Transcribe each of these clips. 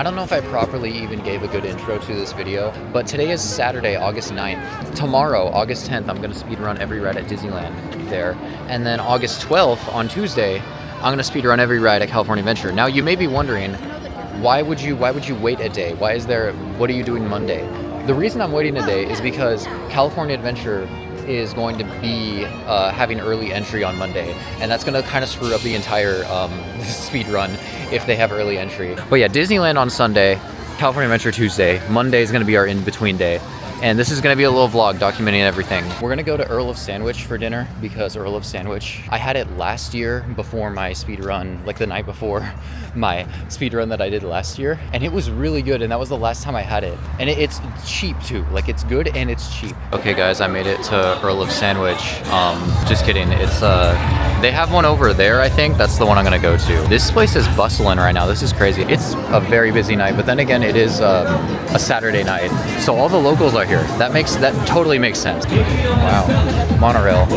don't know if I properly even gave a good intro to this video, but today is Saturday, August 9th. Tomorrow, August 10th, I'm gonna speedrun every ride at Disneyland there. And then August 12th, on Tuesday, I'm gonna speedrun every ride at California Adventure. Now you may be wondering, why would you wait a day? What are you doing Monday? The reason I'm waiting a day is because California Adventure is going to be having early entry on Monday, and that's gonna kind of screw up the entire speed run if they have early entry. But yeah, Disneyland on Sunday, California Adventure Tuesday, Monday is gonna be our in-between day. And this is gonna be a little vlog documenting everything. We're gonna go to Earl of Sandwich for dinner because Earl of Sandwich, I had it last year before my speed run, like the night before my speed run that I did last year. And it was really good, and that was the last time I had it. And it's cheap too, like it's good and it's cheap. Okay guys, I made it to Earl of Sandwich. Just kidding, it's they have one over there, I think. That's the one I'm gonna go to. This place is bustling right now, this is crazy. It's a very busy night, but then again, it is a Saturday night. So all the locals are here. That totally makes sense. Wow, monorail.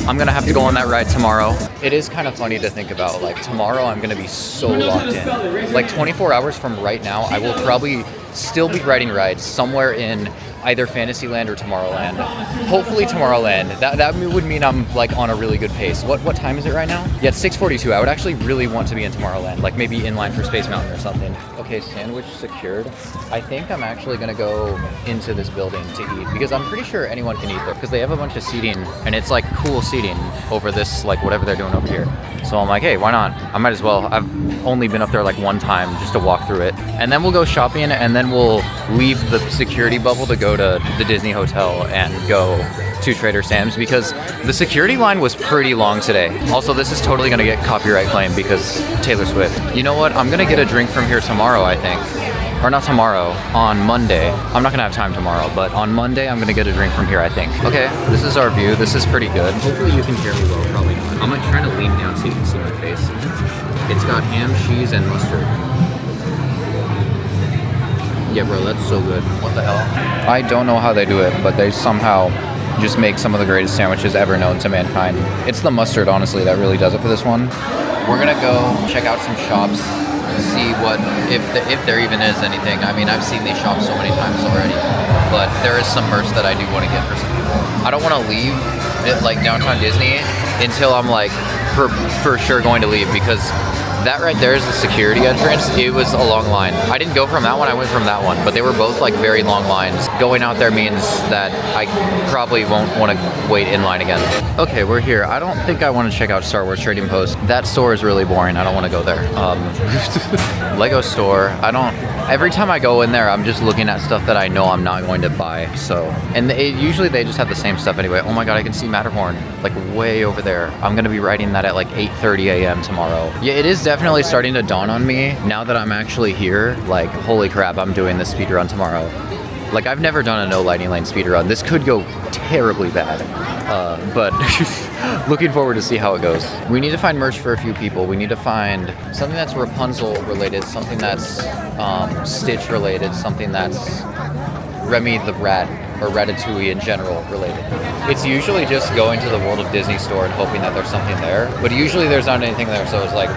I'm gonna have to go on that ride tomorrow. It is kind of funny to think about, like tomorrow I'm gonna be so locked in. Like 24 hours from right now, I will probably still be riding rides somewhere in either Fantasyland or Tomorrowland. Hopefully Tomorrowland. That would mean I'm like on a really good pace. What time is it right now? Yeah, it's 6:42. I would actually really want to be in Tomorrowland, like maybe in line for Space Mountain or something. Okay, sandwich secured. I think I'm actually gonna go into this building to eat because I'm pretty sure anyone can eat there because they have a bunch of seating and it's like cool seating over this, like whatever they're doing over here. So I'm like, hey, why not? I might as well. I've only been up there like one time just to walk through it. And then we'll go shopping and then we'll leave the security bubble to go to the Disney Hotel and go to Trader Sam's because the security line was pretty long today. Also, this is totally gonna get copyright claim because Taylor Swift. You know what? I'm gonna get a drink from here tomorrow, I think. Or not tomorrow, on Monday. I'm not gonna have time tomorrow, but on Monday I'm gonna get a drink from here, I think. Okay, this is our view. This is pretty good. Hopefully you can hear me well, probably not. I'm like trying to lean down so you can see my face. It's got ham, cheese, and mustard. Yeah, bro, that's so good. What the hell? I don't know how they do it, but they somehow just make some of the greatest sandwiches ever known to mankind. It's the mustard, honestly, that really does it for this one. We're gonna go check out some shops, see what, if there even is anything. I mean, I've seen these shops so many times already, but there is some merch that I do want to get for some people. I don't want to leave it, like downtown Disney until I'm like for sure going to leave because that right there is the security entrance. It was a long line. I didn't go from that one, I went from that one, but they were both like very long lines. Going out there means that I probably won't want to wait in line again. Okay, we're here. I don't think I want to check out Star Wars Trading Post. That store is really boring. I don't want to go there. Lego store. Every time I go in there, I'm just looking at stuff that I know I'm not going to buy. So, and usually they just have the same stuff anyway. Oh my God, I can see Matterhorn like way over there. I'm gonna be riding that at like 8:30 a.m. tomorrow. Yeah, it is definitely starting to dawn on me now that I'm actually here. Like, holy crap, I'm doing this speedrun tomorrow. Like, I've never done a no lighting lane speedrun. This could go terribly bad, but looking forward to see how it goes. We need to find merch for a few people. We need to find something that's Rapunzel related, something that's Stitch related, something that's Remy the Rat or Ratatouille in general related. It's usually just going to the World of Disney store and hoping that there's something there, but usually there's not anything there, so it's like,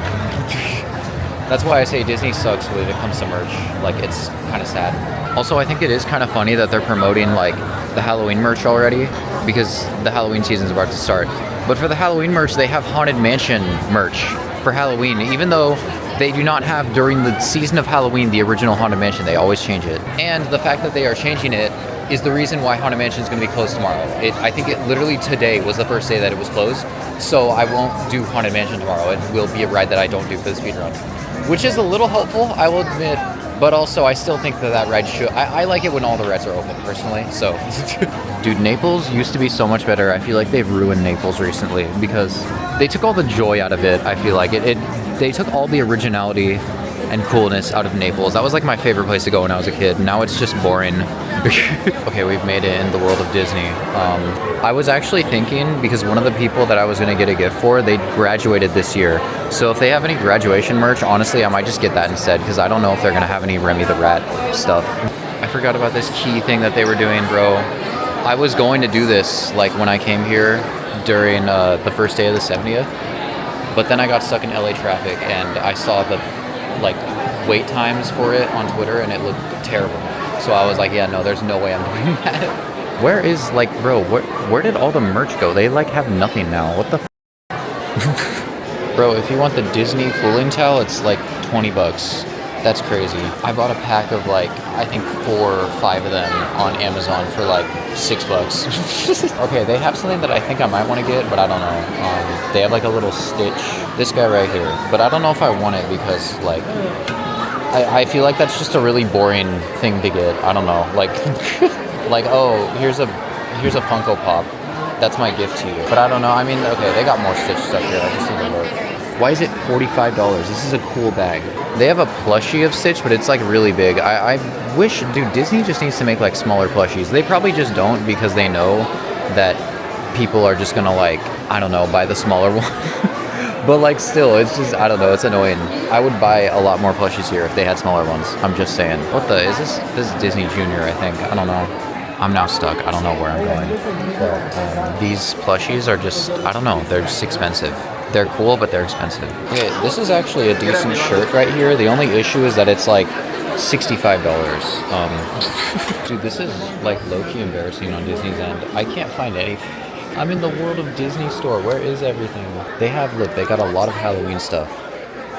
that's why I say Disney sucks when it comes to merch. Like, it's kind of sad. Also, I think it is kind of funny that they're promoting like the Halloween merch already because the Halloween season's about to start. But for the Halloween merch, they have Haunted Mansion merch for Halloween, even though they do not have during the season of Halloween the original Haunted Mansion. They always change it. And the fact that they are changing it is the reason why Haunted Mansion is going to be closed tomorrow. I think it literally today was the first day that it was closed, so I won't do Haunted Mansion tomorrow. It will be a ride that I don't do for the speedrun, which is a little helpful, I will admit, but also I still think that ride should, I like it when all the rides are open personally, so. Dude, Naples used to be so much better. I feel like they've ruined Naples recently because they took all the joy out of it. I feel like they took all the originality and coolness out of Naples. That was like my favorite place to go when I was a kid. Now it's just boring. Okay, we've made it in the world of Disney. I was actually thinking, because one of the people that I was gonna get a gift for, they graduated this year. So if they have any graduation merch, honestly, I might just get that instead, because I don't know if they're gonna have any Remy the Rat stuff. I forgot about this key thing that they were doing, bro. I was going to do this like when I came here during the first day of the 70th, but then I got stuck in LA traffic and I saw the like wait times for it on Twitter, and it looked terrible. So I was like, yeah, no, there's no way I'm doing that. Where is, like, bro, where did all the merch go? They, like, have nothing now. What the Bro, if you want the Disney cooling towel, it's like 20 bucks. That's crazy. I bought a pack of like, I think 4 or 5 of them on Amazon for like 6 bucks. Okay, they have something that I think I might want to get, but I don't know. They have like a little Stitch, this guy right here. But I don't know if I want it because like, I feel like that's just a really boring thing to get. I don't know, like, like, oh, here's a Funko Pop. That's my gift to you. But I don't know, I mean, okay, they got more Stitch stuff here. I just need to look. Why is it $45? This is a cool bag. They have a plushie of Stitch, but it's like really big. I wish, dude, Disney just needs to make like smaller plushies. They probably just don't because they know that people are just gonna like, I don't know, buy the smaller one. But like still, it's just, I don't know, it's annoying. I would buy a lot more plushies here if they had smaller ones. I'm just saying. What the, is this? This is Disney Junior, I think. I don't know. I'm now stuck. I don't know where I'm going. But, these plushies are just, I don't know, they're just expensive. They're cool, but they're expensive. Okay, this is actually a decent shirt right here. The only issue is that it's like $65. Dude, this is like low-key embarrassing on Disney's end. I can't find anything. I'm in the World of Disney store. Where is everything? They have, look, they got a lot of Halloween stuff.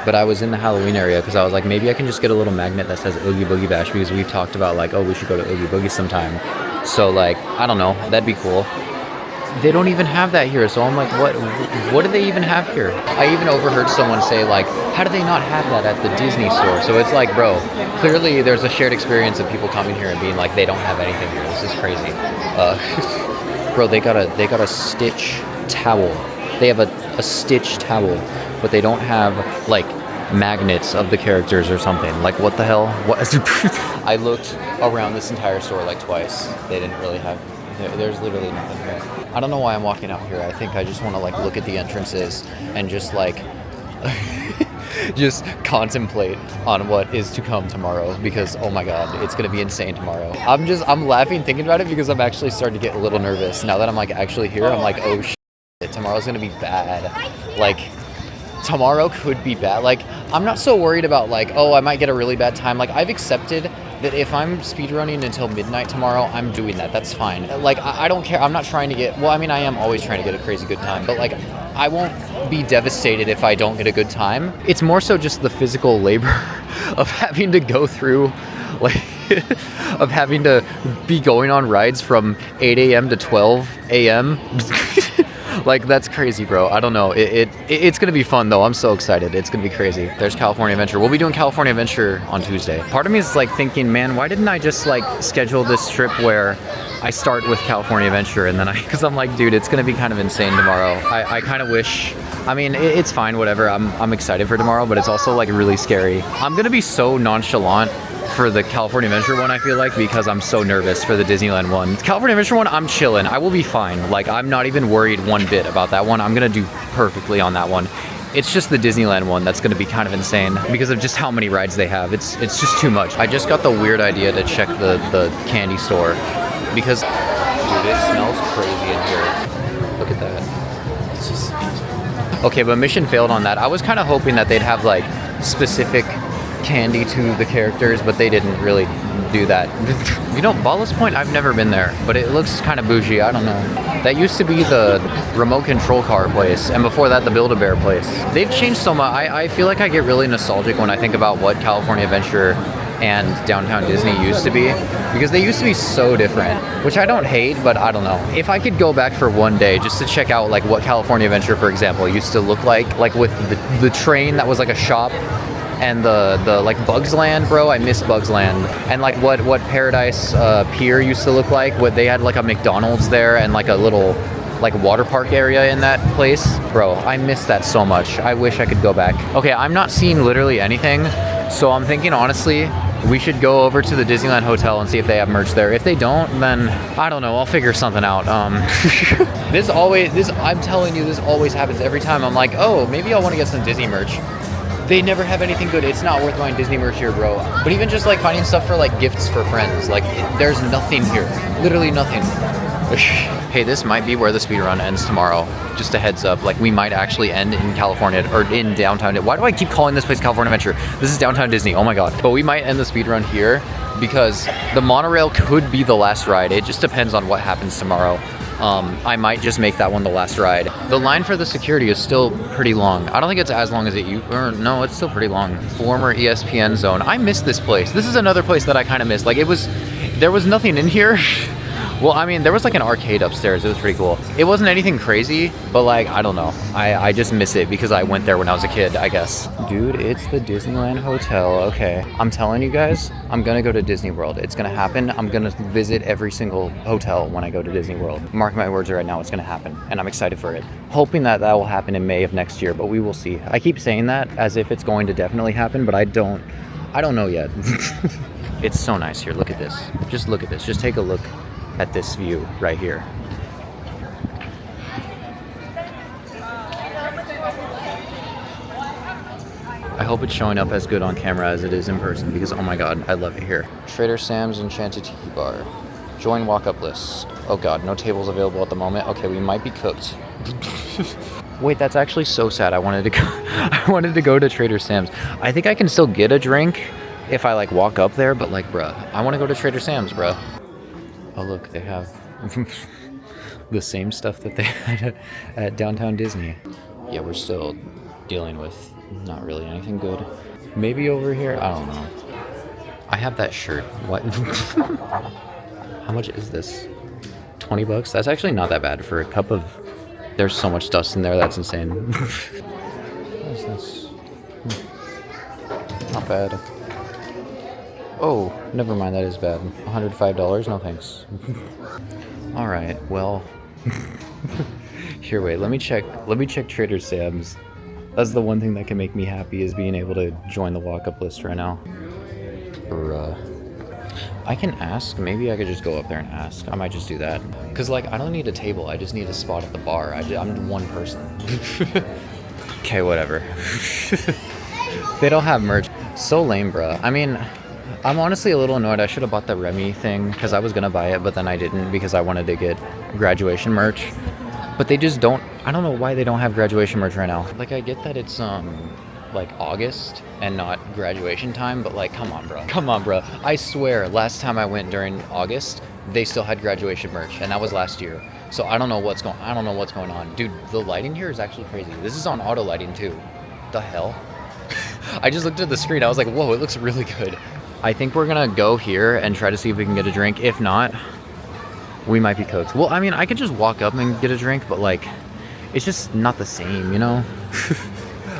But I was in the Halloween area because I was like, maybe I can just get a little magnet that says Oogie Boogie Bash because we've talked about like, oh, we should go to Oogie Boogie sometime. So like, I don't know, that'd be cool. They don't even have that here, so I'm like, what do they even have here? I even overheard someone say like, how do they not have that at the Disney store? So it's like, bro, clearly there's a shared experience of people coming here and being like, they don't have anything here. This is crazy. Bro, they got a Stitch towel. They have a Stitch towel, but they don't have like magnets of the characters or something. Like, what the hell? What? I looked around this entire store like twice. They didn't really have. There's literally nothing here. I don't know why I'm walking out here. I think I just want to like look at the entrances and just like just contemplate on what is to come tomorrow because oh my god, it's gonna be insane tomorrow. I'm laughing thinking about it because I'm actually starting to get a little nervous now that I'm like actually here. I'm like, oh shit, tomorrow's gonna be bad. Like tomorrow could be bad. Like I'm not so worried about like, oh, I might get a really bad time. Like I've accepted that if I'm speedrunning until midnight tomorrow, I'm doing that. That's fine. Like, I don't care. I'm not trying to get... Well, I mean, I am always trying to get a crazy good time. But, like, I won't be devastated if I don't get a good time. It's more so just the physical labor of having to go through, like... of having to be going on rides from 8 a.m. to 12 a.m. Like, that's crazy, bro. I don't know. It's going to be fun, though. I'm so excited. It's going to be crazy. There's California Adventure. We'll be doing California Adventure on Tuesday. Part of me is, like, thinking, man, why didn't I just, like, schedule this trip where I start with California Adventure and then because I'm like, dude, it's going to be kind of insane tomorrow. I kind of wish... I mean, it's fine, whatever. I'm excited for tomorrow, but it's also, like, really scary. I'm going to be so nonchalant for the California Adventure one, I feel like, because I'm so nervous for the Disneyland one. California Adventure one, I'm chilling. I will be fine. Like, I'm not even worried one bit about that one. I'm gonna do perfectly on that one. It's just the Disneyland one that's gonna be kind of insane because of just how many rides they have. It's just too much. I just got the weird idea to check the candy store because, dude, it smells crazy in here. Look at that. It's just... Okay, but mission failed on that. I was kind of hoping that they'd have, like, specific candy to the characters, but they didn't really do that. You know, Ballast Point, I've never been there, but it looks kind of bougie. I don't know. That used to be the remote control car place, and before that, the Build-A-Bear place. They've changed so much. I feel like I get really nostalgic when I think about what California Adventure and Downtown Disney used to be, because they used to be so different, which I don't hate, but I don't know. If I could go back for one day just to check out like what California Adventure, for example, used to look like with the train that was like a shop, and the like Bugs Land, bro. I miss Bugs Land. And like what Paradise Pier used to look like. What they had like a McDonald's there and like a little like water park area in that place. Bro, I miss that so much. I wish I could go back. Okay, I'm not seeing literally anything, so I'm thinking honestly we should go over to the Disneyland Hotel and see if they have merch there. If they don't, then I don't know, I'll figure something out. I'm telling you, this always happens every time. I'm like, oh, maybe I want to get some Disney merch. They never have anything good. It's not worth buying Disney merch here, bro. But even just like finding stuff for like gifts for friends, like there's nothing here. Literally nothing. Hey, this might be where the speedrun ends tomorrow. Just a heads up, like we might actually end in California or in downtown. Why do I keep calling this place California Adventure? This is downtown Disney, oh my God. But we might end the speedrun here because the monorail could be the last ride. It just depends on what happens tomorrow. I might just make that one the last ride. The line for the security is still pretty long. I don't think it's as long as no, it's still pretty long. Former ESPN zone. I miss this place. This is another place that I kind of miss. Like there was nothing in here. Well, I mean, there was like an arcade upstairs. It was pretty cool. It wasn't anything crazy, but like, I don't know. I just miss it because I went there when I was a kid, I guess. Dude, it's the Disneyland Hotel. Okay. I'm telling you guys, I'm gonna go to Disney World. It's gonna happen. I'm gonna visit every single hotel when I go to Disney World. Mark my words right now, it's gonna happen. And I'm excited for it. Hoping that will happen in May of next year, but we will see. I keep saying that as if it's going to definitely happen, but I don't know yet. It's so nice here. Look at this. Just look at this. Just take a look at this view right here. I hope it's showing up as good on camera as it is in person because oh my God, I love it here. Trader Sam's Enchanted Tiki Bar. Join walk-up list. Oh God, no tables available at the moment. Okay, we might be cooked. Wait, that's actually so sad. I wanted to go to Trader Sam's. I think I can still get a drink if I like walk up there, but like bruh, I want to go to Trader Sam's, bruh. Oh look, they have the same stuff that they had at downtown Disney. Yeah, we're still dealing with not really anything good. Maybe over here, I don't know. I have that shirt. What? How much is this? 20 bucks? That's actually not that bad for a cup of... There's so much dust in there, that's insane. What is this? Not bad. Oh, never mind, that is bad. $105? No thanks. Alright, well. Here, wait, let me check Trader Sam's. That's the one thing that can make me happy is being able to join the walk-up list right now. I can ask, maybe I could just go up there and ask. I might just do that. Cause like, I don't need a table, I just need a spot at the bar. I'm one person. Okay, whatever. They don't have merch. So lame, bruh. I mean, I'm honestly a little annoyed. I should have bought the Remy thing because I was gonna buy it, but then I didn't because I wanted to get graduation merch. But they just don't, I don't know why they don't have graduation merch right now. Like, I get that it's like August and not graduation time, but like, come on, bro. Come on, bro. I swear, last time I went during August, they still had graduation merch, and that was last year. So I don't know what's going on. Dude, the lighting here is actually crazy. This is on auto lighting too. The hell? I just looked at the screen. I was like, whoa, it looks really good. I think we're gonna go here and try to see if we can get a drink. If not, we might be cooked. Well, I mean, I could just walk up and get a drink, but like, it's just not the same, you know?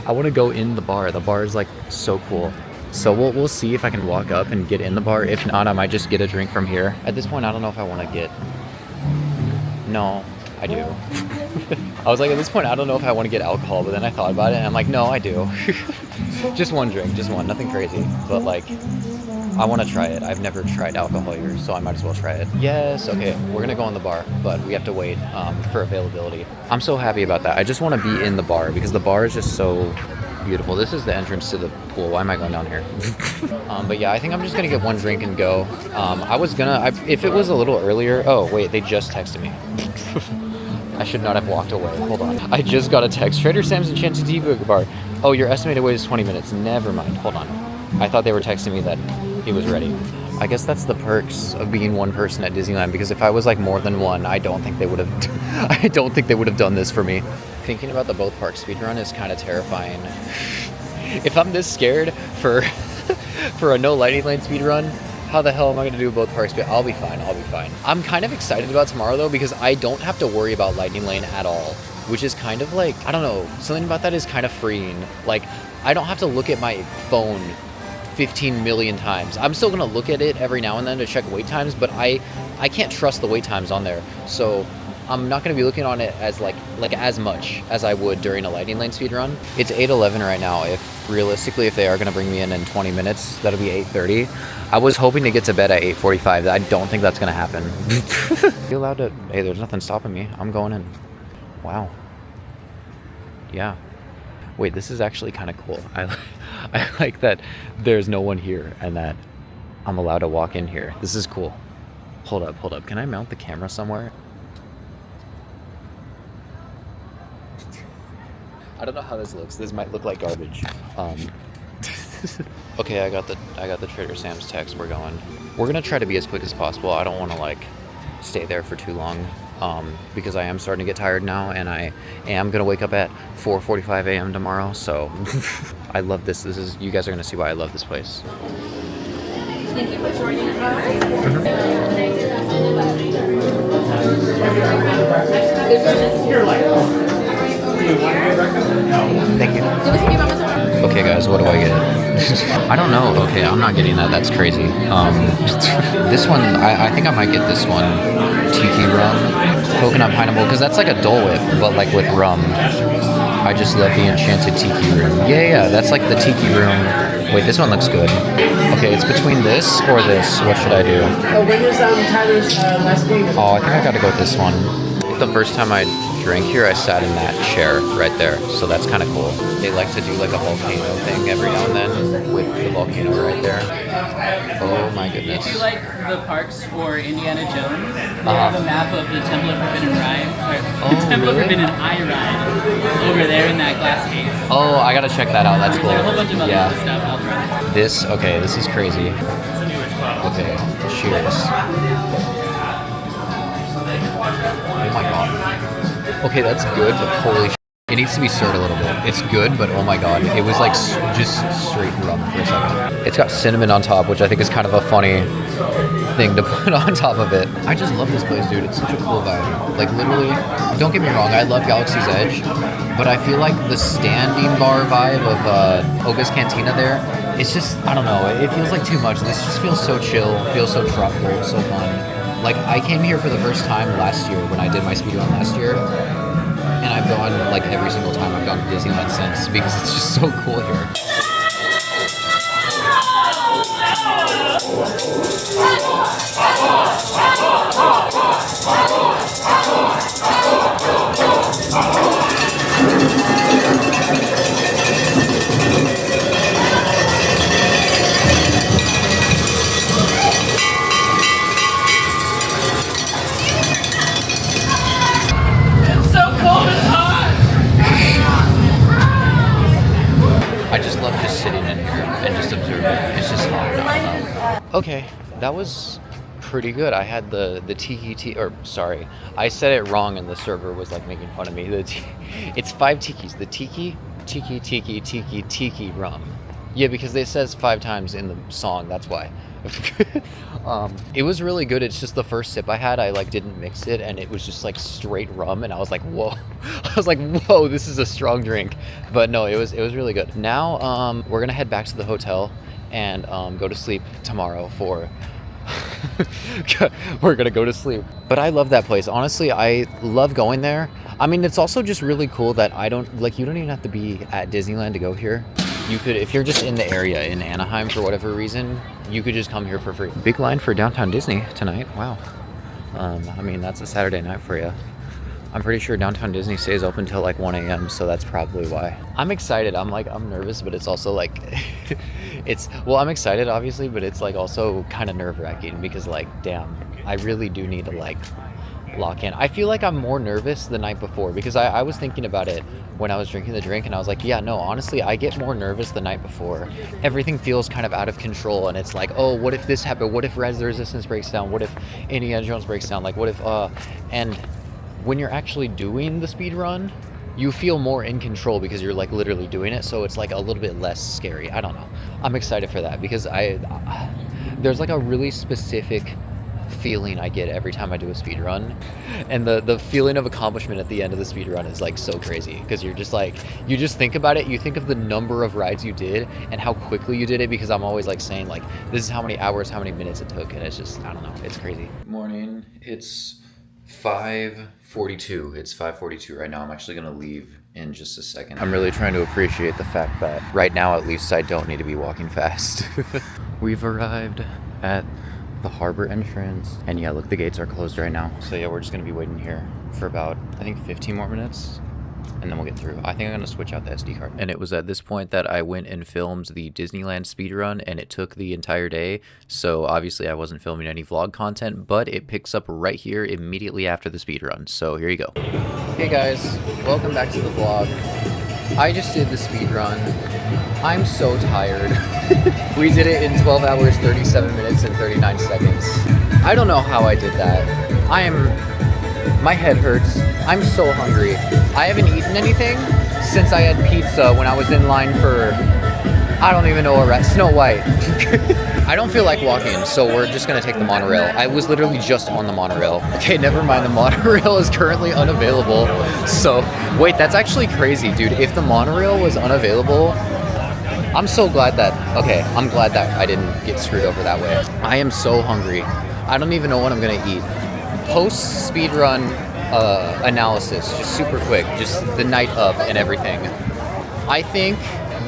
I want to go in the bar. The bar is like so cool. So we'll see if I can walk up and get in the bar. If not, I might just get a drink from here. At this point, I don't know if I want to get... No, I do. I was like, at this point, I don't know if I want to get alcohol, but then I thought about it and I'm like, no, I do. Just one drink, just one, nothing crazy. But like, I want to try it. I've never tried alcohol here, so I might as well try it. Yes, okay, we're gonna go in the bar, but we have to wait for availability. I'm so happy about that. I just want to be in the bar because the bar is just so beautiful. This is the entrance to the pool. Why am I going down here? But yeah, I think I'm just gonna get one drink and go. If it was a little earlier, oh wait, they just texted me. I should not have walked away. Hold on. I just got a text. Trader Sam's Enchanted Tiki Bar. Oh, your estimated wait is 20 minutes. Never mind. Hold on. I thought they were texting me that he was ready. I guess that's the perks of being one person at Disneyland, because if I was like more than one, I don't think they would have done this for me. Thinking about the both parks speedrun is kind of terrifying. If I'm this scared for a no lighting lane speedrun, how the hell am I going to do both parks? I'll be fine. I'm kind of excited about tomorrow though, because I don't have to worry about lightning lane at all, which is kind of like, I don't know, something about that is kind of freeing. Like, I don't have to look at my phone 15 million times. I'm still gonna look at it every now and then to check wait times, but I can't trust the wait times on there. So I'm not gonna be looking on it as like as much as I would during a lightning lane speedrun. It's 8:11 right now. If realistically, if they are gonna bring me in 20 minutes, that'll be 8:30. I was hoping to get to bed at 8:45. I don't think that's gonna happen. You allowed to, hey, there's nothing stopping me. I'm going in. Wow. Yeah. Wait, this is actually kind of cool. I like that there's no one here and that I'm allowed to walk in here. This is cool. Hold up. Can I mount the camera somewhere? I don't know how this looks. This might look like garbage. Okay, I got the Trader Sam's text. We're going. We're gonna try to be as quick as possible. I don't want to like stay there for too long because I am starting to get tired now, and I am gonna wake up at 4:45 a.m. tomorrow. So I love this. You guys are gonna see why I love this place. Thank you for joining us. Thank you. Okay, guys, what do I get? I don't know. Okay, I'm not getting that. That's crazy. This one, I think I might get this one. Tiki Rum, coconut pineapple, because that's like a Dole Whip, but like with rum. I just love the Enchanted Tiki Room. Yeah, that's like the Tiki Room. Wait, this one looks good. Okay, it's between this or this. What should I do? When is Tyler's last week? Oh, I think I gotta go with this one. The first time I drank here, I sat in that chair right there, so that's kind of cool. They like to do like a volcano thing every now and then with the volcano right there. Oh my goodness. If you like the parks or Indiana Jones, they have a map of the Temple of Forbidden Ride, or the Temple of Forbidden Eye ride over there in that glass case. Oh, I gotta check that out. That's cool. There's a whole bunch of other stuff out there. This is crazy. Okay, cheers. Oh my god. Okay, that's good, but holy shit. It needs to be stirred a little bit. It's good, but oh my god. It was like just straight rum for a second. It's got cinnamon on top, which I think is kind of a funny thing to put on top of it. I just love this place, dude. It's such a cool vibe. Like, literally, don't get me wrong, I love Galaxy's Edge, but I feel like the standing bar vibe of Oga's Cantina there, it's just, I don't know, it feels like too much. This just feels so chill, feels so tropical, so fun. Like, I came here for the first time last year when I did my speedrun last year, and I've gone, like, every single time I've gone to Disneyland since because it's just so cool here. I just love just sitting in here and just observing. It's just fun. Okay, that was pretty good. I had the I said it wrong and the server was like making fun of me. It's 5 tikis. The tiki rum. Yeah, because it says 5 times in the song. That's why. It was really good. It's just the first sip I had, I like didn't mix it, and it was just like straight rum, and I was like, whoa. I was like, whoa, this is a strong drink. But no, it was really good. Now we're gonna head back to the hotel and go to sleep tomorrow for we're gonna go to sleep. But I love that place. Honestly, I love going there. I mean, it's also just really cool that you don't even have to be at Disneyland to go here. You could, if you're just in the area in Anaheim for whatever reason, you could just come here for free. Big line for Downtown Disney tonight. Wow. I mean, that's a Saturday night for you. I'm pretty sure Downtown Disney stays open till like 1 a.m. So that's probably why. I'm excited. I'm nervous, but it's also like, I'm excited obviously, but it's like also kind of nerve-wracking because like, damn, I really do need to like lock in. I feel like I'm more nervous the night before because I was thinking about it when I was drinking the drink, and I was like, yeah, no, honestly, I get more nervous the night before. Everything feels kind of out of control, and it's like, oh, what if this happened? What if Res the Resistance breaks down? What if Indiana Jones breaks down? Like, what if, and when you're actually doing the speed run, you feel more in control because you're like literally doing it, so it's like a little bit less scary. I don't know. I'm excited for that because there's like a really specific feeling I get every time I do a speed run, and the feeling of accomplishment at the end of the speed run is like so crazy because you're just like, you just think about it, you think of the number of rides you did and how quickly you did it, because I'm always like saying like, this is how many hours, how many minutes it took, and it's just, I don't know, it's crazy. Morning, it's 5:42. It's 5:42 right now. I'm actually gonna leave in just a second. I'm really trying to appreciate the fact that right now at least I don't need to be walking fast. We've arrived at the harbor entrance, and yeah, look, the gates are closed right now. So yeah, we're just gonna be waiting here for about, I think 15 more minutes, and then we'll get through. I think I'm gonna switch out the SD card. And it was at this point that I went and filmed the Disneyland speedrun, and it took the entire day. So obviously I wasn't filming any vlog content, but it picks up right here immediately after the speedrun. So here you go. Hey guys, welcome back to the vlog. I just did the speed run. I'm so tired. We did it in 12 hours, 37 minutes, and 39 seconds. I don't know how I did that. My head hurts. I'm so hungry. I haven't eaten anything since I had pizza when I was in line for, I don't even know what rat, Snow White. I don't feel like walking, so we're just gonna take the monorail. I was literally just on the monorail. Okay, never mind, the monorail is currently unavailable. So, wait, that's actually crazy, dude. If the monorail was unavailable, I'm so glad that, okay, I'm glad that I didn't get screwed over that way. I am so hungry. I don't even know what I'm gonna eat. Post speedrun analysis, just super quick, just the night of and everything. I think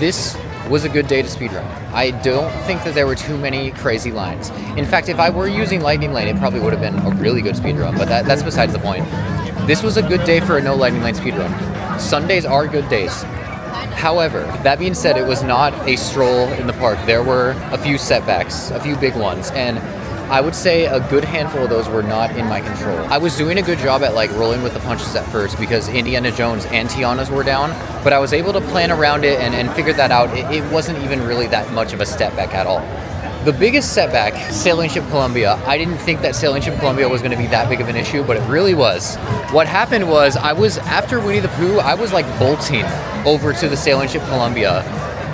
this was a good day to speedrun. I don't think that there were too many crazy lines. In fact, if I were using Lightning Lane, it probably would have been a really good speedrun, but that's besides the point. This was a good day for a no Lightning Lane speedrun. Sundays are good days. However, that being said, it was not a stroll in the park. There were a few setbacks, a few big ones, and I would say a good handful of those were not in my control. I was doing a good job at like rolling with the punches at first because Indiana Jones and Tiana's were down, but I was able to plan around it and figure that out. It wasn't even really that much of a step back at all. The biggest setback, Sailing Ship Columbia. I didn't think that Sailing Ship Columbia was going to be that big of an issue, but it really was. What happened was after Winnie the Pooh, I was like bolting over to the Sailing Ship Columbia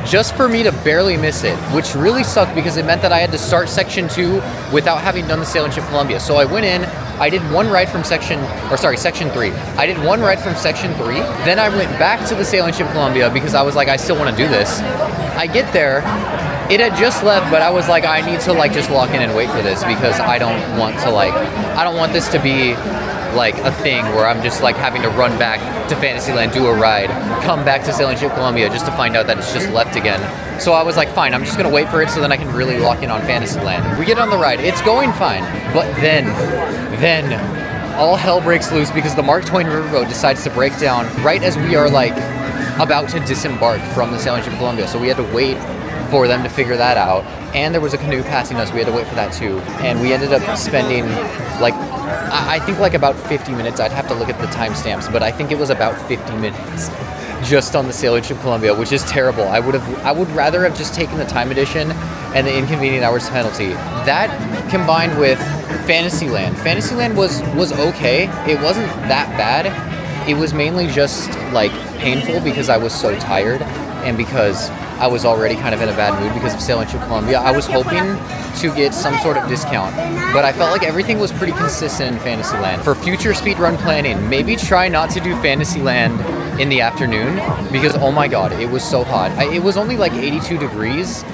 just for me to barely miss it, which really sucked because it meant that I had to start section 2 without having done the Sailing Ship Columbia. So I went in, I did one ride from section 3. I did one ride from section 3, then I went back to the Sailing Ship Columbia because I was like, I still want to do this. I get there, it had just left, but I was like, I need to like just lock in and wait for this because I don't want this to be like a thing where I'm just like having to run back to Fantasyland, do a ride, come back to Sailing Ship Columbia just to find out that it's just left again. So I was like, fine, I'm just gonna wait for it so then I can really lock in on Fantasyland. We get on the ride, it's going fine, but then all hell breaks loose because the Mark Twain Riverboat decides to break down right as we are like about to disembark from the Sailing Ship Columbia. So we had to wait for them to figure that out. And there was a canoe passing us, we had to wait for that too. And we ended up spending like, I think like about 50 minutes. I'd have to look at the timestamps, but I think it was about 50 minutes just on the Sailing Ship Columbia, which is terrible. I would rather have just taken the time edition and the inconvenient hours penalty. That combined with Fantasyland. Fantasyland was okay. It wasn't that bad. It was mainly just like painful because I was so tired and because I was already kind of in a bad mood because of Sailing Ship Columbia. I was hoping to get some sort of discount, but I felt like everything was pretty consistent in Fantasyland. For future speedrun planning, maybe try not to do Fantasyland in the afternoon because oh my god, it was so hot. It was only like 82 degrees,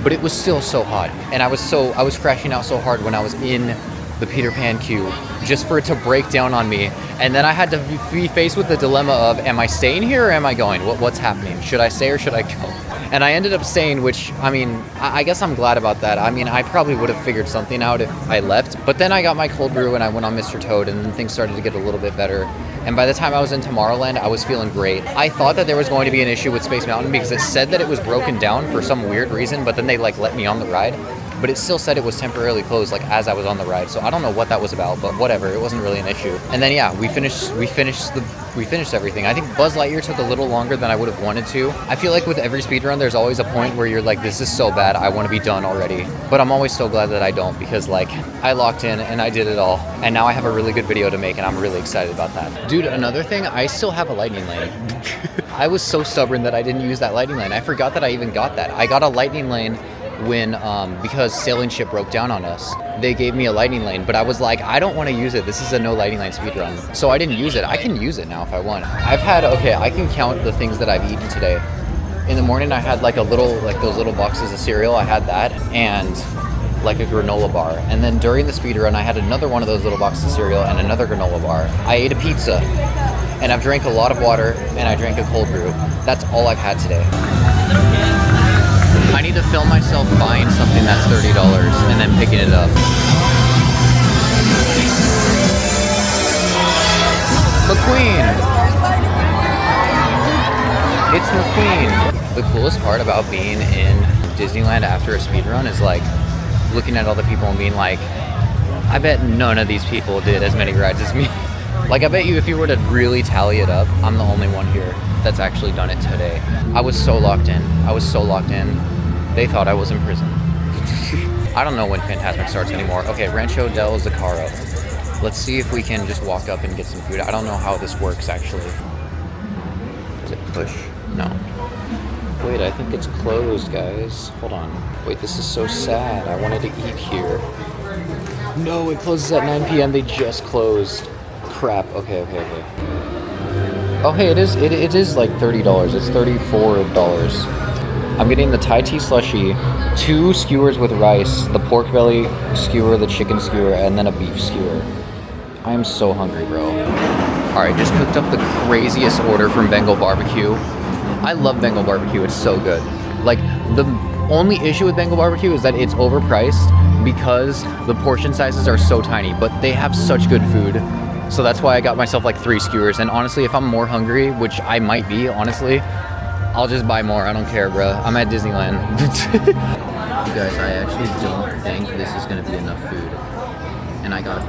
but it was still so hot, and I was crashing out so hard when I was in the Peter Pan queue just for it to break down on me. And then I had to be faced with the dilemma of, am I staying here or am I going? What's happening? Should I stay or should I go? And I ended up staying, which, I mean, I guess I'm glad about that. I mean, I probably would have figured something out if I left. But then I got my cold brew and I went on Mr. Toad and then things started to get a little bit better. And by the time I was in Tomorrowland, I was feeling great. I thought that there was going to be an issue with Space Mountain because it said that it was broken down for some weird reason, but then they like let me on the ride. But it still said it was temporarily closed like as I was on the ride. So I don't know what that was about, but whatever, it wasn't really an issue. And then yeah, we finished everything. I think Buzz Lightyear took a little longer than I would have wanted to. I feel like with every speedrun, there's always a point where you're like, this is so bad, I want to be done already. But I'm always so glad that I don't because like I locked in and I did it all. And now I have a really good video to make and I'm really excited about that. Dude, another thing, I still have a lightning lane. I was so stubborn that I didn't use that lightning lane. I forgot that I even got that. I got a lightning lane when because Sailing Ship broke down on us. They gave me a lightning lane, but I was like, I don't want to use it. This is a no lightning lane speedrun. So I didn't use it. I can use it now if I want. I can count the things that I've eaten today. In the morning I had like those little boxes of cereal. I had that and like a granola bar. And then during the speedrun I had another one of those little boxes of cereal and another granola bar. I ate a pizza and I've drank a lot of water and I drank a cold brew. That's all I've had today. I need to film myself buying something that's $30 and then picking it up. McQueen! It's McQueen! The coolest part about being in Disneyland after a speedrun is like looking at all the people and being like, I bet none of these people did as many rides as me. Like, I bet you if you were to really tally it up, I'm the only one here that's actually done it today. I was so locked in. They thought I was in prison. I don't know when Fantasmic starts anymore. Okay, Rancho Del Zocalo. Let's see if we can just walk up and get some food. I don't know how this works, actually. Does it push? No. Wait, I think it's closed, guys. Hold on. Wait, this is so sad. I wanted to eat here. No, it closes at 9 p.m. They just closed. Crap. Okay. Oh, hey, it is like $30. It's $34. I'm getting the Thai tea slushy, 2 skewers with rice, the pork belly skewer, the chicken skewer, and then a beef skewer. I am so hungry, bro. All right, just cooked up the craziest order from Bengal Barbecue. I love Bengal Barbecue. It's so good. Like, the only issue with Bengal Barbecue is that it's overpriced because the portion sizes are so tiny, but they have such good food. So that's why I got myself like 3 skewers. And honestly, if I'm more hungry, which I might be, honestly, I'll just buy more. I don't care, bro. I'm at Disneyland. You guys, I actually don't think this is gonna be enough food. And I got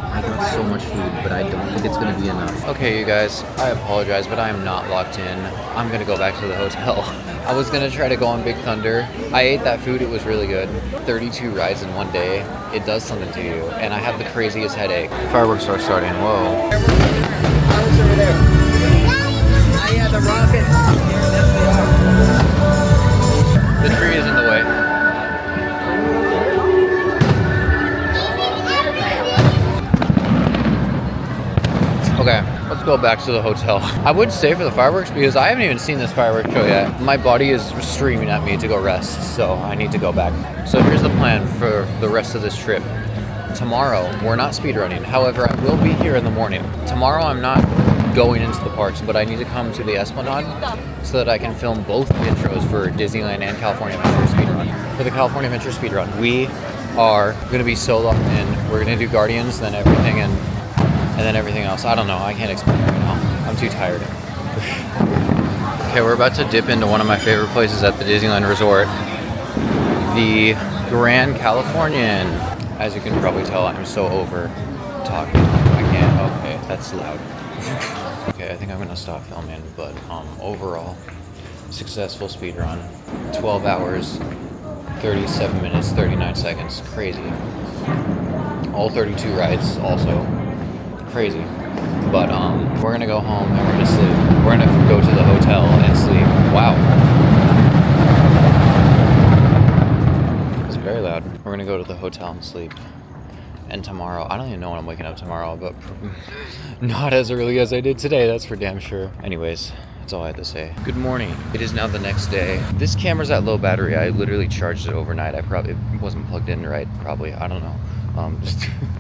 so much food, but I don't think it's gonna be enough. Okay, you guys, I apologize, but I am not locked in. I'm gonna go back to the hotel. I was gonna try to go on Big Thunder. I ate that food, it was really good. 32 rides in one day, it does something to you. And I have the craziest headache. Fireworks are starting, whoa. Fireworks over there. Oh yeah, the rockets. The tree is in the way. Okay, let's go back to the hotel. I would stay for the fireworks because I haven't even seen this fireworks show yet. My body is screaming at me to go rest, so I need to go back. So here's the plan for the rest of this trip. Tomorrow, we're not speedrunning. However, I will be here in the morning. Tomorrow, I'm not going into the parks, but I need to come to the Esplanade so that I can film both intros for Disneyland and California Adventure Speedrun. For the California Adventure Speedrun, we are going to be so locked in. We're going to do Guardians, then everything, and then everything else. I don't know. I can't explain it right now. I'm too tired. Okay, we're about to dip into one of my favorite places at the Disneyland Resort, the Grand Californian. As you can probably tell, I'm so over talking. I can't. Okay, that's loud. Okay, I think I'm gonna stop filming. But overall, successful speedrun. 12 hours, 37 minutes, 39 seconds. Crazy. All 32 rides also. Crazy. But we're gonna go home and we're gonna sleep. We're gonna go to the hotel and sleep. Wow. It's very loud. We're gonna go to the hotel and sleep. And tomorrow, I don't even know when I'm waking up tomorrow, but not as early as I did today, that's for damn sure. Anyways, that's all I had to say. Good morning. It is now the next day. This camera's at low battery. I literally charged it overnight. It wasn't plugged in right, probably. I don't know.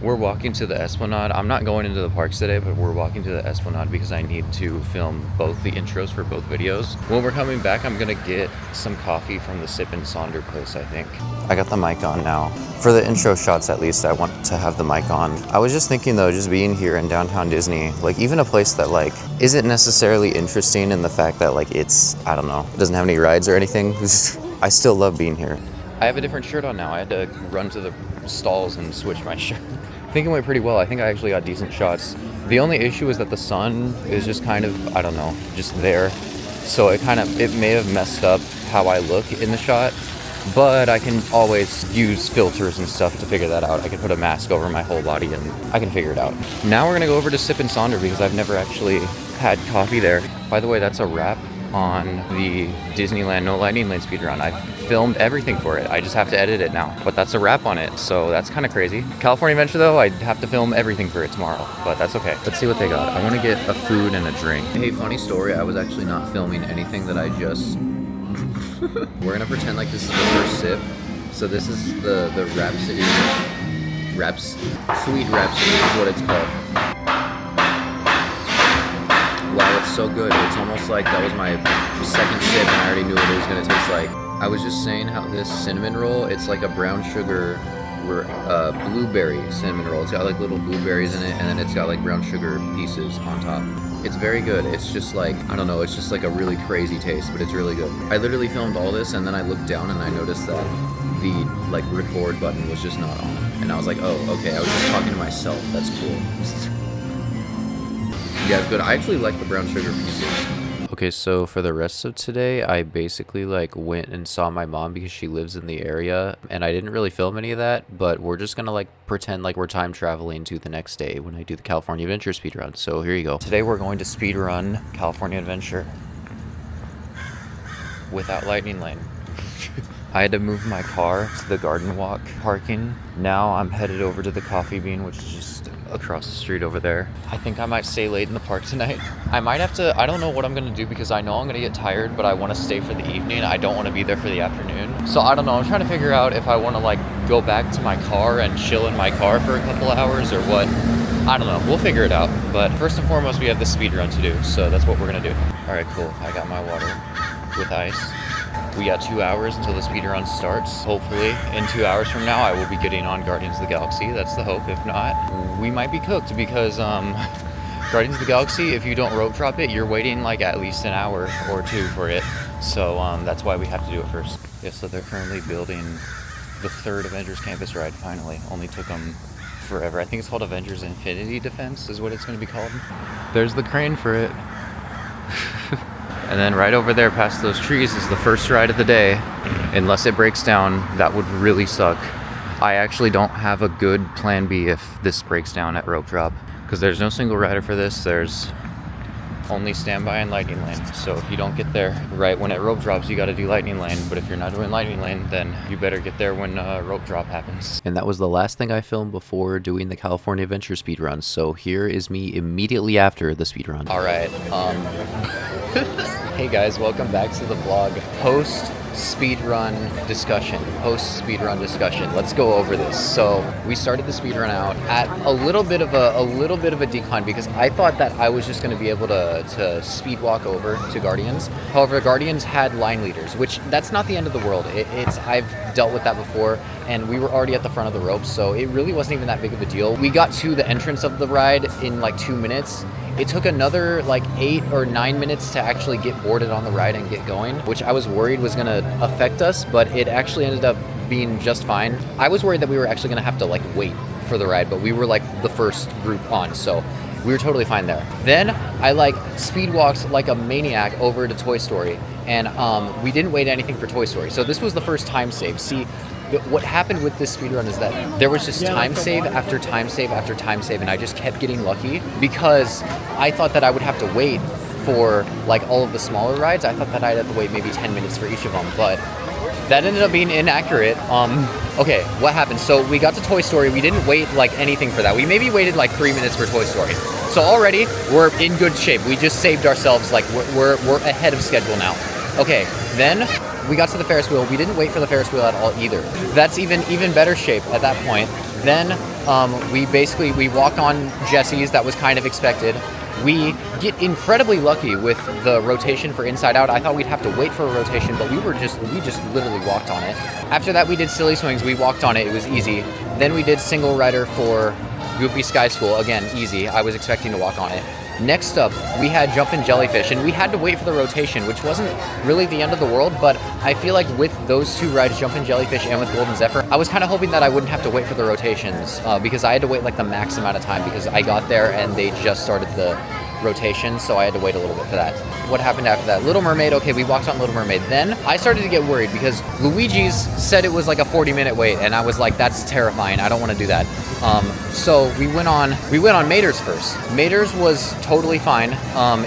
We're walking to the Esplanade. I'm not going into the parks today, but we're walking to the Esplanade because I need to film both the intros for both videos. When we're coming back, I'm gonna get some coffee from the Sip and Sonder place, I think. I got the mic on now. For the intro shots, at least, I want to have the mic on. I was just thinking though, just being here in downtown Disney, like even a place that like isn't necessarily interesting in the fact that like it's, I don't know, it doesn't have any rides or anything. I still love being here. I have a different shirt on now. I had to run to the stalls and switch my shirt. I think it went pretty well. I think I actually got decent shots. The only issue is that the sun is just kind of, I don't know, just there. So it may have messed up how I look in the shot, but I can always use filters and stuff to figure that out. I can put a mask over my whole body and I can figure it out. Now we're gonna go over to Sip and Sonder because I've never actually had coffee there. By the way, that's a wrap on the Disneyland No Lightning Lane speedrun. I filmed everything for it. I just have to edit it now. But that's a wrap on it, so that's kind of crazy. California Adventure though, I'd have to film everything for it tomorrow, but that's okay. Let's see what they got. I want to get a food and a drink. Hey, funny story, I was actually not filming anything that I just... We're gonna pretend like this is the first sip. So this is the Sweet Rhapsody is what it's called. Wow, it's so good. It's almost like that was my second sip and I already knew what it was going to taste like. I was just saying how this cinnamon roll, it's like a brown sugar blueberry cinnamon roll. It's got like little blueberries in it and then it's got like brown sugar pieces on top. It's very good. It's just like, I don't know, it's just like a really crazy taste, but it's really good. I literally filmed all this and then I looked down and I noticed that the like record button was just not on. And I was like, oh, okay, I was just talking to myself. That's cool. Yeah, it's good. I actually like the brown sugar pieces. Okay, so for the rest of today, I basically like went and saw my mom because she lives in the area, and I didn't really film any of that, but we're just gonna like pretend like we're time traveling to the next day when I do the California Adventure speedrun. So here you go. Today we're going to speedrun California Adventure without Lightning Lane. I had to move my car to the Garden Walk parking. Now I'm headed over to the Coffee Bean, which is just across the street over there. I think I might stay late in the park tonight. I might have to, I don't know what I'm gonna do because I know I'm gonna get tired, but I wanna stay for the evening. I don't wanna be there for the afternoon. So I don't know, I'm trying to figure out if I wanna like go back to my car and chill in my car for a couple hours or what. I don't know, we'll figure it out. But first and foremost, we have this speed run to do. So that's what we're gonna do. All right, cool, I got my water with ice. We got 2 hours until the speedrun starts. Hopefully, in 2 hours from now, I will be getting on Guardians of the Galaxy. That's the hope. If not, we might be cooked because Guardians of the Galaxy, if you don't rope drop it, you're waiting like at least an hour or two for it. So that's why we have to do it first. Yeah, so they're currently building the third Avengers Campus ride, finally. Only took them forever. I think it's called Avengers Infinity Defense is what it's going to be called. There's the crane for it. And then right over there past those trees is the first ride of the day. Unless it breaks down, that would really suck. I actually don't have a good plan B if this breaks down at rope drop. Because there's no single rider for this. There's only standby and lightning lane. So if you don't get there right when it rope drops, you got to do lightning lane. But if you're not doing lightning lane, then you better get there when rope drop happens. And that was the last thing I filmed before doing the California Adventure speedrun. So here is me immediately after the speedrun. All right. Hey guys, welcome back to the vlog. Post speedrun discussion. Let's go over this. So we started the speedrun out at a little bit of a decline because I thought that I was just going to be able to speed walk over to Guardians. However, Guardians had line leaders, which that's not the end of the world. I've dealt with that before, and we were already at the front of the ropes, so it really wasn't even that big of a deal. We got to the entrance of the ride in like 2 minutes. It took another like 8 or 9 minutes to actually get boarded on the ride and get going, which I was worried was gonna affect us, but it actually ended up being just fine. I was worried that we were actually gonna have to like wait for the ride, but we were like the first group on, so we were totally fine there. Then I like speed walked like a maniac over to Toy Story, and we didn't wait anything for Toy Story. So this was the first time save. See, what happened with this speedrun is that there was just time save after time save after time save, and I just kept getting lucky because I thought that I would have to wait for like all of the smaller rides. I thought that I'd have to wait maybe 10 minutes for each of them, but that ended up being inaccurate. Okay, what happened? So we got to Toy Story. We didn't wait like anything for that. We maybe waited like 3 minutes for Toy Story. So already we're in good shape. We just saved ourselves. Like we're ahead of schedule now. Okay, then we got to the Ferris wheel. We didn't wait for the Ferris wheel at all either. That's even better shape at that point. Then we walked on Jesse's. That was kind of expected. We get incredibly lucky with the rotation for Inside Out. I thought we'd have to wait for a rotation, but we just literally walked on it. After that, we did Silly Swings. We walked on it. It was easy. Then we did Single Rider for Goofy Sky School. Again, easy. I was expecting to walk on it. Next up, we had Jumpin' Jellyfish, and we had to wait for the rotation, which wasn't really the end of the world, but I feel like with those two rides, Jumpin' Jellyfish and with Golden Zephyr, I was kind of hoping that I wouldn't have to wait for the rotations because I had to wait like the max amount of time because I got there and they just started the rotation, so I had to wait a little bit for that. What happened after that? Little Mermaid, okay, we walked on Little Mermaid. Then I started to get worried because Luigi's said it was like a 40-minute wait, and I was like, that's terrifying. I don't want to do that. So we went on Mater's first. Mater's was totally fine.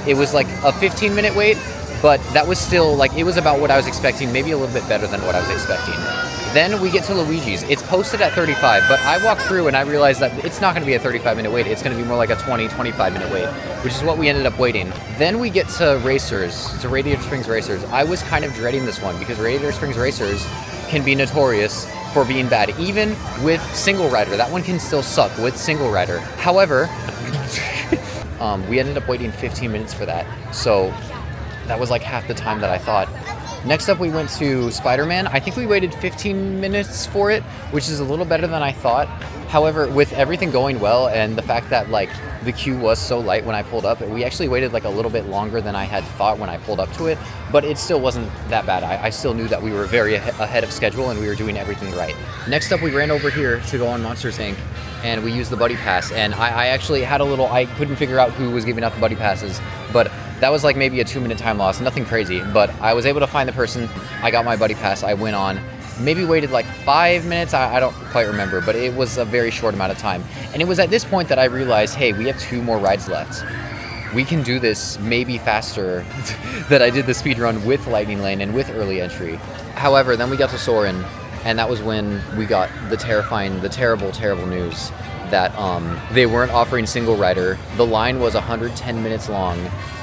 It was like a 15-minute wait, but that was still like, it was about what I was expecting, maybe a little bit better than what I was expecting. Then we get to Luigi's. It's posted at 35, but I walked through and I realized that it's not going to be a 35-minute wait. It's going to be more like a 20, 25-minute wait, which is what we ended up waiting. Then we get to Racers, to Radiator Springs Racers. I was kind of dreading this one because Radiator Springs Racers can be notorious for being bad, even with single rider. That one can still suck with single rider. However, we ended up waiting 15 minutes for that. So that was like half the time that I thought. Next up, we went to Spider-Man. I think we waited 15 minutes for it, which is a little better than I thought. However, with everything going well and the fact that like the queue was so light when I pulled up, we actually waited like a little bit longer than I had thought when I pulled up to it, but it still wasn't that bad. I still knew that we were very ahead of schedule and we were doing everything right. Next up, we ran over here to go on Monsters Inc. and we used the buddy pass, and I actually had a little, I couldn't figure out who was giving out the buddy passes, but that was like maybe a 2-minute time loss, nothing crazy, but I was able to find the person, I got my buddy pass, I went on, maybe waited like 5 minutes, I don't quite remember, but it was a very short amount of time, and it was at this point that I realized, hey, we have 2 more rides left. We can do this maybe faster than I did the speed run with Lightning Lane and with early entry. However, then we got to Soarin', and that was when we got the terrible news that they weren't offering single rider. The line was 110 minutes long,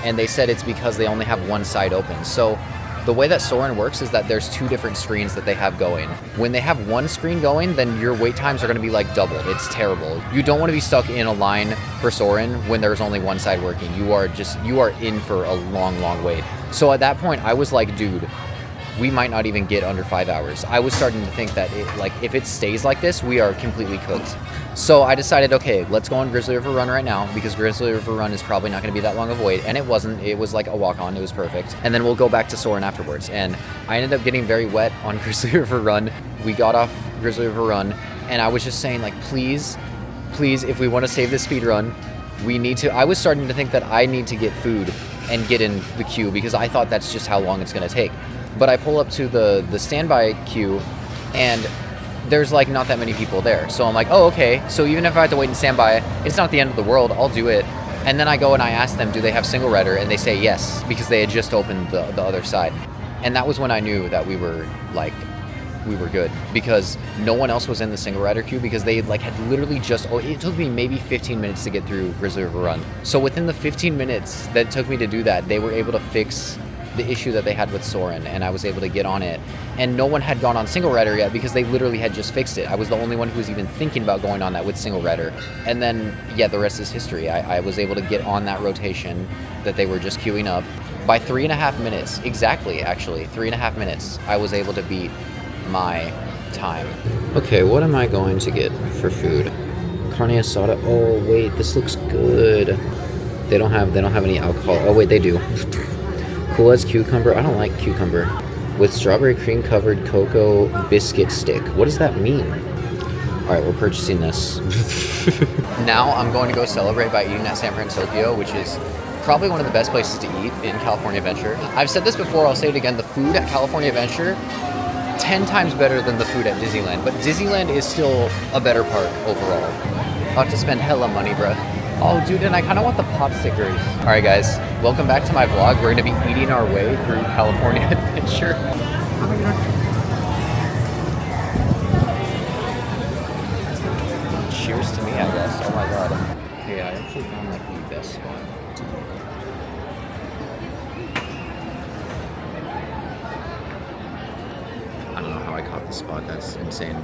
and they said it's because they only have one side open. So the way that Soarin' works is that there's 2 different screens that they have going. When they have one screen going, then your wait times are going to be like doubled. It's terrible. You don't want to be stuck in a line for Soarin' when there's only one side working. You are in for a long wait. So at that point, I was like, dude, we might not even get under 5 hours. I was starting to think that if it stays like this, we are completely cooked. So I decided, okay, let's go on Grizzly River Run right now, because Grizzly River Run is probably not going to be that long of a wait, and it wasn't. It was like a walk-on. It was perfect. And then we'll go back to Soarin' afterwards. And I ended up getting very wet on Grizzly River Run. We got off Grizzly River Run, and I was just saying, like, please, if we want to save this speed run, we need to. I was starting to think that I need to get food and get in the queue, because I thought that's just how long it's going to take. But I pull up to the standby queue, and there's like not that many people there. So I'm like, oh, okay. So even if I have to wait in standby, it's not the end of the world. I'll do it. And then I go and I ask them, do they have single rider? And they say yes, because they had just opened the other side. And that was when I knew that we were good, because no one else was in the single rider queue, because they had literally just, it took me maybe 15 minutes to get through Grizzly River Run. So within the 15 minutes that it took me to do that, they were able to fix the issue that they had with Soarin', and I was able to get on it. And no one had gone on single rider yet, because they literally had just fixed it. I was the only one who was even thinking about going on that with single rider. And then, yeah, the rest is history. I was able to get on that rotation that they were just queuing up. By 3.5 minutes, exactly, actually, 3.5 minutes, I was able to beat my time. Okay, what am I going to get for food? Carne asada. Oh, wait, this looks good. They don't have any alcohol. Oh, wait, they do. Cool as cucumber. I don't like cucumber. With strawberry cream covered cocoa biscuit stick. What does that mean? All right, we're purchasing this. Now I'm going to go celebrate by eating at San Francisco, which is probably one of the best places to eat in California Adventure. I've said this before, I'll say it again. The food at California Adventure, 10 times better than the food at Disneyland. But Disneyland is still a better park overall. I'll have to spend hella money, bruh. Oh, dude, and I kind of want the pot stickers. All right, guys, welcome back to my vlog. We're going to be eating our way through California Adventure. Cheers to me, I guess. Oh my god. Okay, I actually found like the best spot. I don't know how I caught this spot. That's insane.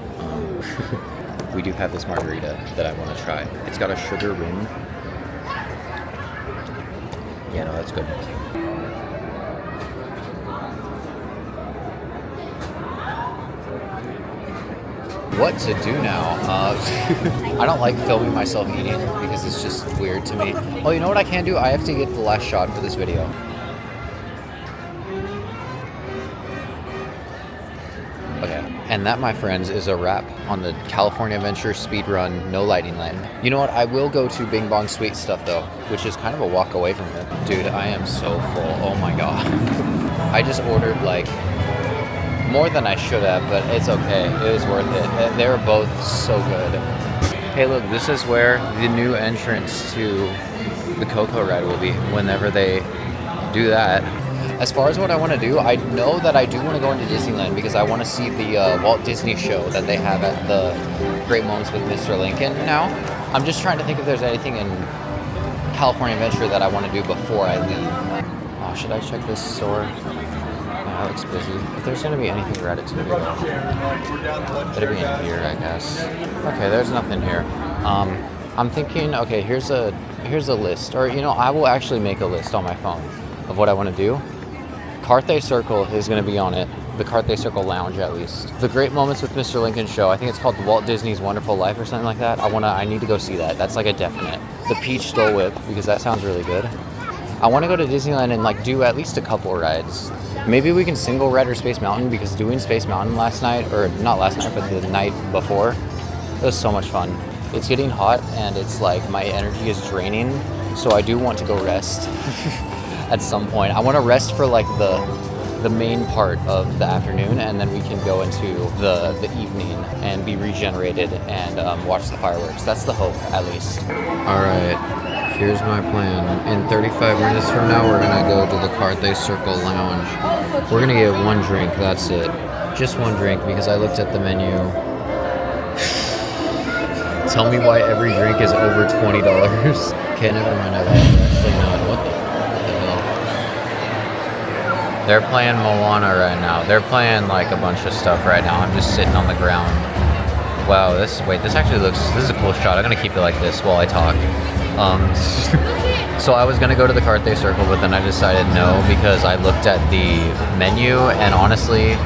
We do have this margarita that I want to try. It's got a sugar rim. Yeah, no, that's good. What to do now? I don't like filming myself eating because it's just weird to me. Oh, you know what I can do? I have to get the last shot for this video. Okay, and that, my friends, is a wrap on the California Adventure Speedrun No Lightning Lane. You know what? I will go to Bing Bong Sweet stuff though, which is kind of a walk away from here. Dude, I am so full. Oh my god. I just ordered like more than I should have, but it's okay. It was worth it. They were both so good. Hey, look, this is where the new entrance to the Coco ride will be whenever they do that. As far as what I want to do, I know that I do want to go into Disneyland because I want to see the Walt Disney show that they have at the Great Moments with Mr. Lincoln now. I'm just trying to think if there's anything in California Adventure that I want to do before I leave. Oh, should I check this store? That looks busy. If there's going to be anything Ratatouille, it'll be in here, I guess. Okay, there's nothing here. I'm thinking, okay, here's a list. Or, you know, I will actually make a list on my phone of what I want to do. Carthay Circle is going to be on it. The Carthay Circle Lounge, at least. The Great Moments with Mr. Lincoln show. I think it's called Walt Disney's Wonderful Life or something like that. I need to go see that. That's like a definite. The Peach Dole Whip, because that sounds really good. I want to go to Disneyland and like do at least a couple rides. Maybe we can single rider Space Mountain, because doing Space Mountain last night, or not last night, but the night before, it was so much fun. It's getting hot and it's like my energy is draining, so I do want to go rest at some point. I want to rest for like the main part of the afternoon, and then we can go into the evening and be regenerated and watch the fireworks. That's the hope, at least. All right, here's my plan. In 35 minutes from now, we're gonna go to the Carthay Circle Lounge. We're gonna get one drink, that's it. Just one drink, because I looked at the menu. Tell me why every drink is over $20. Okay, never mind, I lied. Actually not. What the hell? They're playing Moana right now. They're playing like a bunch of stuff right now. I'm just sitting on the ground. Wow, this actually looks, this is a cool shot. I'm gonna keep it like this while I talk. So I was gonna go to the Carthay Circle, but then I decided no, because I looked at the menu and honestly,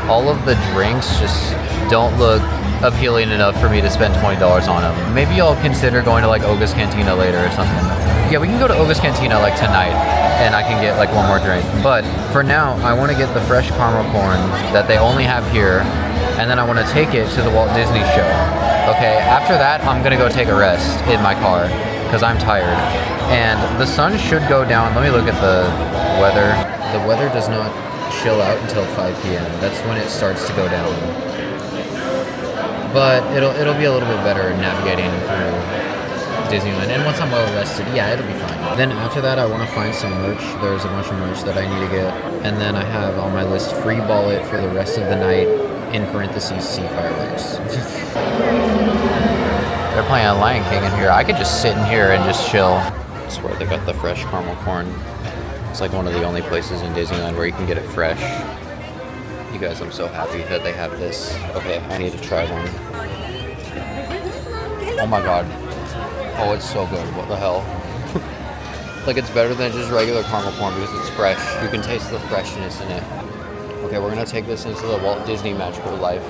all of the drinks just don't look appealing enough for me to spend $20 on them. Maybe I'll consider going to like Oga's Cantina later or something. Yeah, we can go to Oga's Cantina like tonight and I can get like one more drink. But for now, I want to get the fresh caramel corn that they only have here, and then I want to take it to the Walt Disney show. Okay, after that, I'm gonna go take a rest in my car because I'm tired. And the sun should go down. Let me look at the weather. The weather does not chill out until 5 p.m. That's when it starts to go down. But it'll be a little bit better navigating through Disneyland. And once I'm well rested, yeah, it'll be fine. Then after that, I want to find some merch. There's a bunch of merch that I need to get. And then I have on my list free ball it for the rest of the night, in parentheses, see fireworks. They're playing a Lion King in here. I could just sit in here and just chill. I swear they got the fresh caramel corn. It's like one of the only places in Disneyland where you can get it fresh. You guys, I'm so happy that they have this. Okay, I need to try one. Oh my god. Oh, it's so good. What the hell? Like, it's better than just regular caramel corn because it's fresh. You can taste the freshness in it. Okay, we're gonna take this into the Walt Disney Magical Life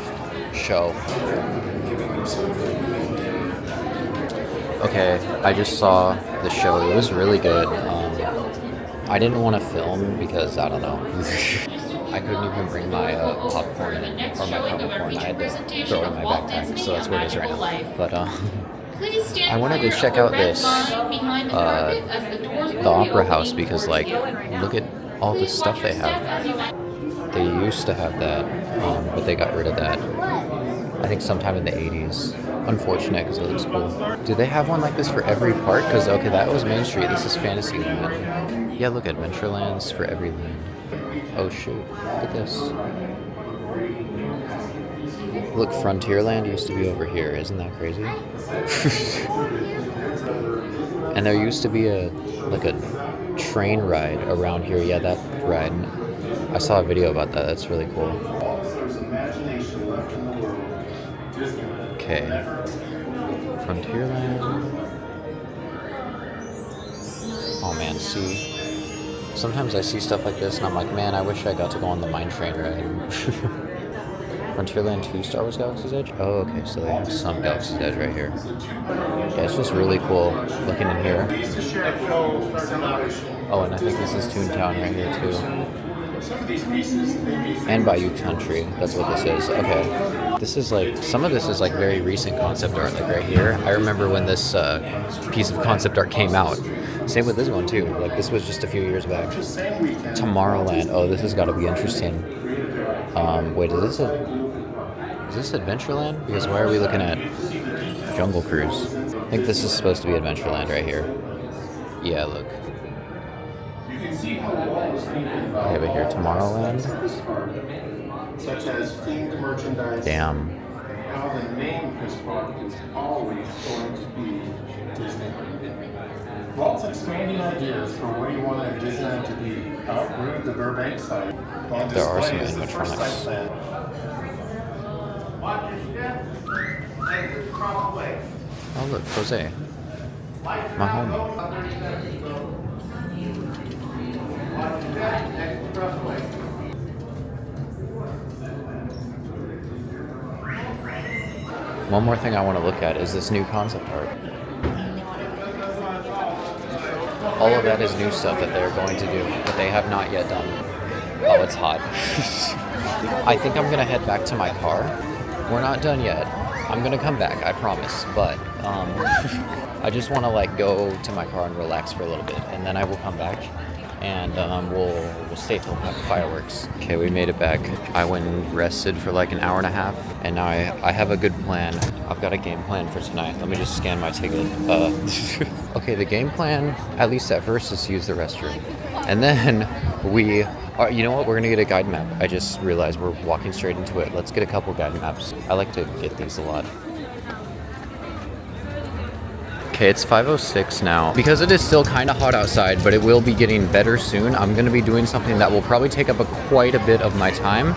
show. Okay, I just saw the show. It was really good. I didn't want to film because, I don't know. I couldn't even bring my popcorn or my caramel corn. I had to throw it in my backpack, so that's where it is right now. But I wanted to check out this, the Opera House, because like, look at all the stuff they have. They used to have that, but they got rid of that. I think sometime in the 80s. Unfortunate, because it looks cool. Do they have one like this for every park? Because, okay, that was Main Street. This is Fantasyland. Yeah, look, Adventureland's for every land. Oh, shoot. Look at this. Look, Frontierland used to be over here. Isn't that crazy? And there used to be a train ride around here. Yeah, that ride. I saw a video about that. That's really cool. Okay. Frontierland. Oh man, see. Sometimes I see stuff like this and I'm like, man, I wish I got to go on the mine train ride. Frontierland 2 Star Wars Galaxy's Edge? Oh, okay, so they have some Galaxy's Edge right here. Yeah, it's just really cool looking in here. Oh, and I think this is Toontown right here too. And Bayou Country, that's what this is. Okay. This is like, some of this is like very recent concept art, like right here. I remember when this piece of concept art came out. Same with this one too, like this was just a few years back. Tomorrowland, oh, this has got to be interesting. Wait, is this Adventureland? Because why are we looking at Jungle Cruise? I think this is supposed to be Adventureland right here. Yeah, look. Okay, but here, Tomorrowland. Such as themed merchandise. Damn. How the name of this park is always going to be Disneyland. Walt's expanding ideas for where you want Disneyland to be. Outgrew the Burbank site. There are some animatronics. Oh look, Jose. My homie. One more thing I want to look at is this new concept art. All of that is new stuff that they're going to do, but they have not yet done. Oh, it's hot. I think I'm going to head back to my car. We're not done yet. I'm gonna come back, I promise. But I just want to like go to my car and relax for a little bit, and then I will come back, and we'll stay till fireworks. Okay, we made it back. I went and rested for like an hour and a half, and now I have a good plan. I've got a game plan for tonight. Let me just scan my ticket. Okay, the game plan, at least at first, is to use the restroom, and then we are, you know what? We're gonna get a guide map. I just realized we're walking straight into it. Let's get a couple guide maps. I like to get these a lot. Okay, it's 5:06 now. Because it is still kind of hot outside, but it will be getting better soon, I'm going to be doing something that will probably take up quite a bit of my time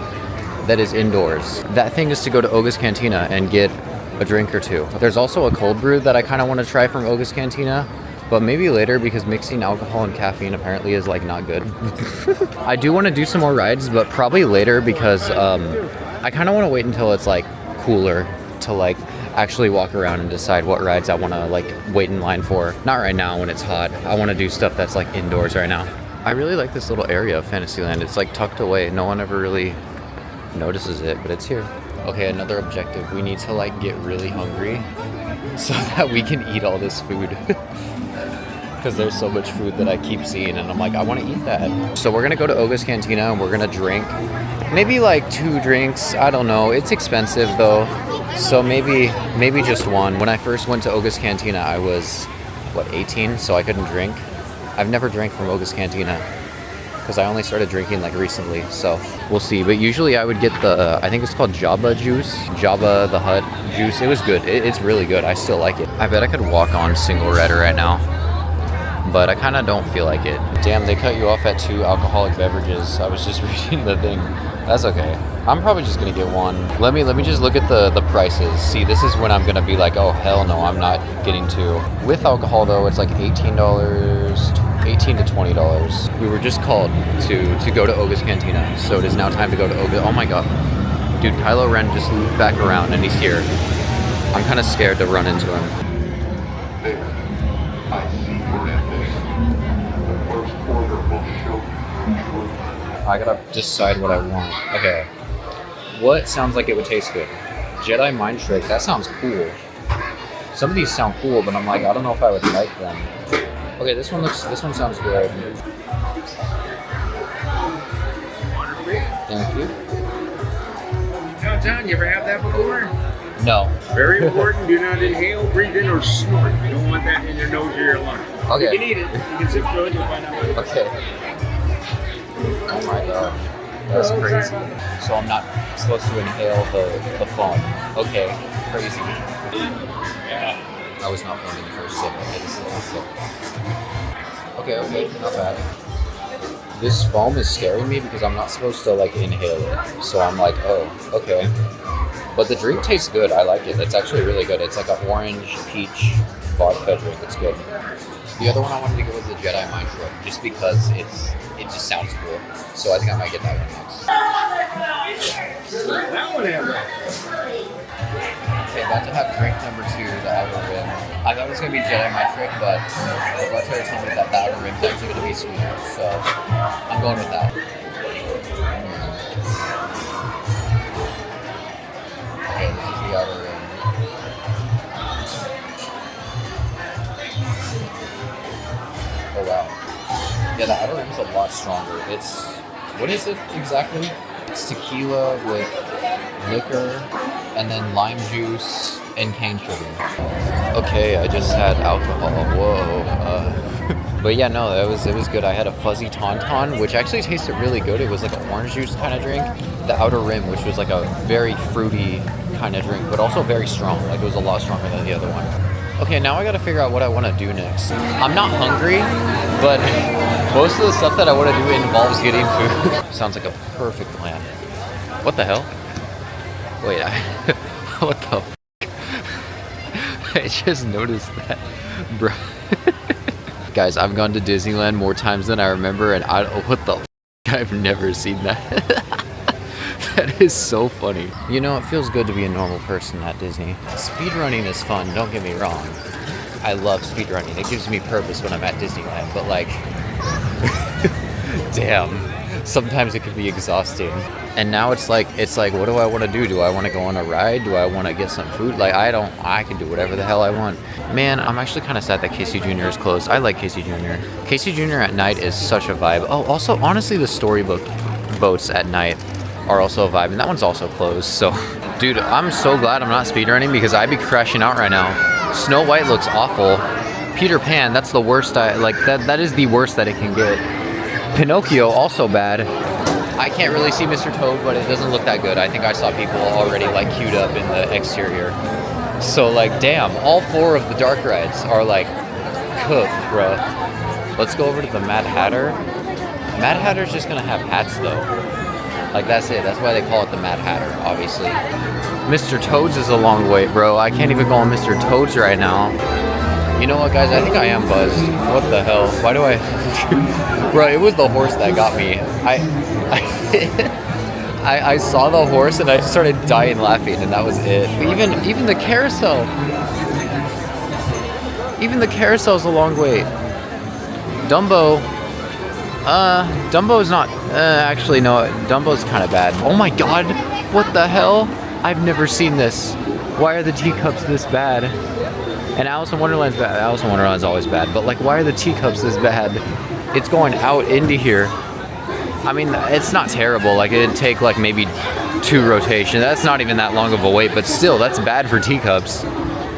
that is indoors. That thing is to go to Oga's Cantina and get a drink or two. There's also a cold brew that I kind of want to try from Oga's Cantina, but maybe later because mixing alcohol and caffeine apparently is like not good. I do want to do some more rides, but probably later because I kind of want to wait until it's like cooler to like actually walk around and decide what rides I want to like wait in line for. Not right now when it's hot. I want to do stuff that's like indoors right now. I really like this little area of Fantasyland. It's like tucked away. No one ever really notices it, but it's here. Okay, another objective. We need to like get really hungry so that we can eat all this food. Because there's so much food that I keep seeing and I'm like, I want to eat that. So we're gonna go to Oga's Cantina and we're gonna drink maybe like 2 drinks. I don't know. It's expensive though. So maybe just one. When I first went to Oga's Cantina, I was, 18? So I couldn't drink. I've never drank from Oga's Cantina because I only started drinking like recently. So we'll see. But usually I would get the, I think it's called Jabba juice. Jabba the Hutt juice. It was good. It's really good. I still like it. I bet I could walk on single redder right now, but I kind of don't feel like it. Damn, they cut you off at 2 alcoholic beverages. I was just reading the thing. That's okay. I'm probably just gonna get one. Let me just look at the prices. See, this is when I'm gonna be like, oh hell no, I'm not getting 2. With alcohol though, it's like $18, $18 to $20. We were just called to go to Oga's Cantina, so it is now time to go to Oga. Oh my god, dude, Kylo Ren just looped back around and he's here. I'm kind of scared to run into him. I gotta decide what I want. Okay. What sounds like it would taste good? Jedi Mind Trick, that sounds cool. Some of these sound cool, but I'm like, I don't know if I would like them. Okay, this one sounds good. Thank you. John, you ever have that before? No. Very important, do not inhale, breathe in, or snort. You don't want that in your nose or your lungs. Okay. You can eat it. You can sip through it, you'll find out. Okay. Oh my god. That's crazy. So I'm not supposed to inhale the foam. Okay. Crazy. I was not filming the first sip. Okay, this is the last sip. Okay, not bad. This foam is scaring me because I'm not supposed to like inhale it. So I'm like, oh, okay. But the drink tastes good. I like it. It's actually really good. It's like an orange peach vodka drink. It's good. The other one I wanted to get was the Jedi Mind Trick, just because it just sounds cool. So I think I might get that one next. That one has that. Okay, about to have drink number 2, the Outer Rim. I thought it was going to be Jedi Mind Trick, but the bartender told me that the Outer Rim is actually going to be sweeter, so I'm going with that. Okay, this is the Outer Rim. Oh wow. Yeah, the Outer Rim's a lot stronger. It's, what is it exactly? It's tequila with liquor and then lime juice and cane sugar. Okay, I just had alcohol. Whoa. But yeah, no, it was good. I had a fuzzy tauntaun, which actually tasted really good. It was like an orange juice kind of drink. The Outer Rim, which was like a very fruity kind of drink, but also very strong. Like it was a lot stronger than the other one. Okay, now I gotta figure out what I want to do next. I'm not hungry, but most of the stuff that I want to do involves getting food. Sounds like a perfect plan. What the hell? Wait, what the f? I just noticed that, bro. Guys, I've gone to Disneyland more times than I remember, and what the f? I've never seen that. That is so funny. You know, it feels good to be a normal person at Disney. Speedrunning is fun, don't get me wrong. I love speedrunning. It gives me purpose when I'm at Disneyland, but like, damn. sometimes it can be exhausting. And now it's like, what do I want to do? Do I want to go on a ride? Do I want to get some food? Like, I can do whatever the hell I want. Man, I'm actually kind of sad that Casey Jr. is closed. I like Casey Jr. Casey Jr. at night is such a vibe. Oh, also, honestly, the storybook boats at night are also a vibe, and that one's also closed. So, dude, I'm so glad I'm not speedrunning because I'd be crashing out right now. Snow White looks awful. Peter Pan, that's the worst. That is the worst that it can get. Pinocchio, also bad. I can't really see Mr. Toad, but it doesn't look that good. I think I saw people already like queued up in the exterior. So like, damn, all 4 of the dark rides are like cooked, bro. Let's go over to the Mad Hatter. Mad Hatter's just gonna have hats though. Like, that's it. That's why they call it the Mad Hatter, obviously. Mr. Toad's is a long wait, bro. I can't even go on Mr. Toad's right now. You know what, guys? I think I am buzzed. What the hell? Why do I... Bro, it was the horse that got me. I saw the horse and I started dying laughing, and that was it. But even the carousel. Even the carousel's a long wait. Dumbo. Dumbo's not... actually, no. Dumbo's kind of bad. Oh my god. What the hell? I've never seen this. Why are the teacups this bad? And Alice in Wonderland's bad. Alice in Wonderland's always bad. But like, why are the teacups this bad? It's going out into here. I mean, it's not terrible. Like, it'd take like maybe 2 rotations. That's not even that long of a wait, but still, that's bad for teacups.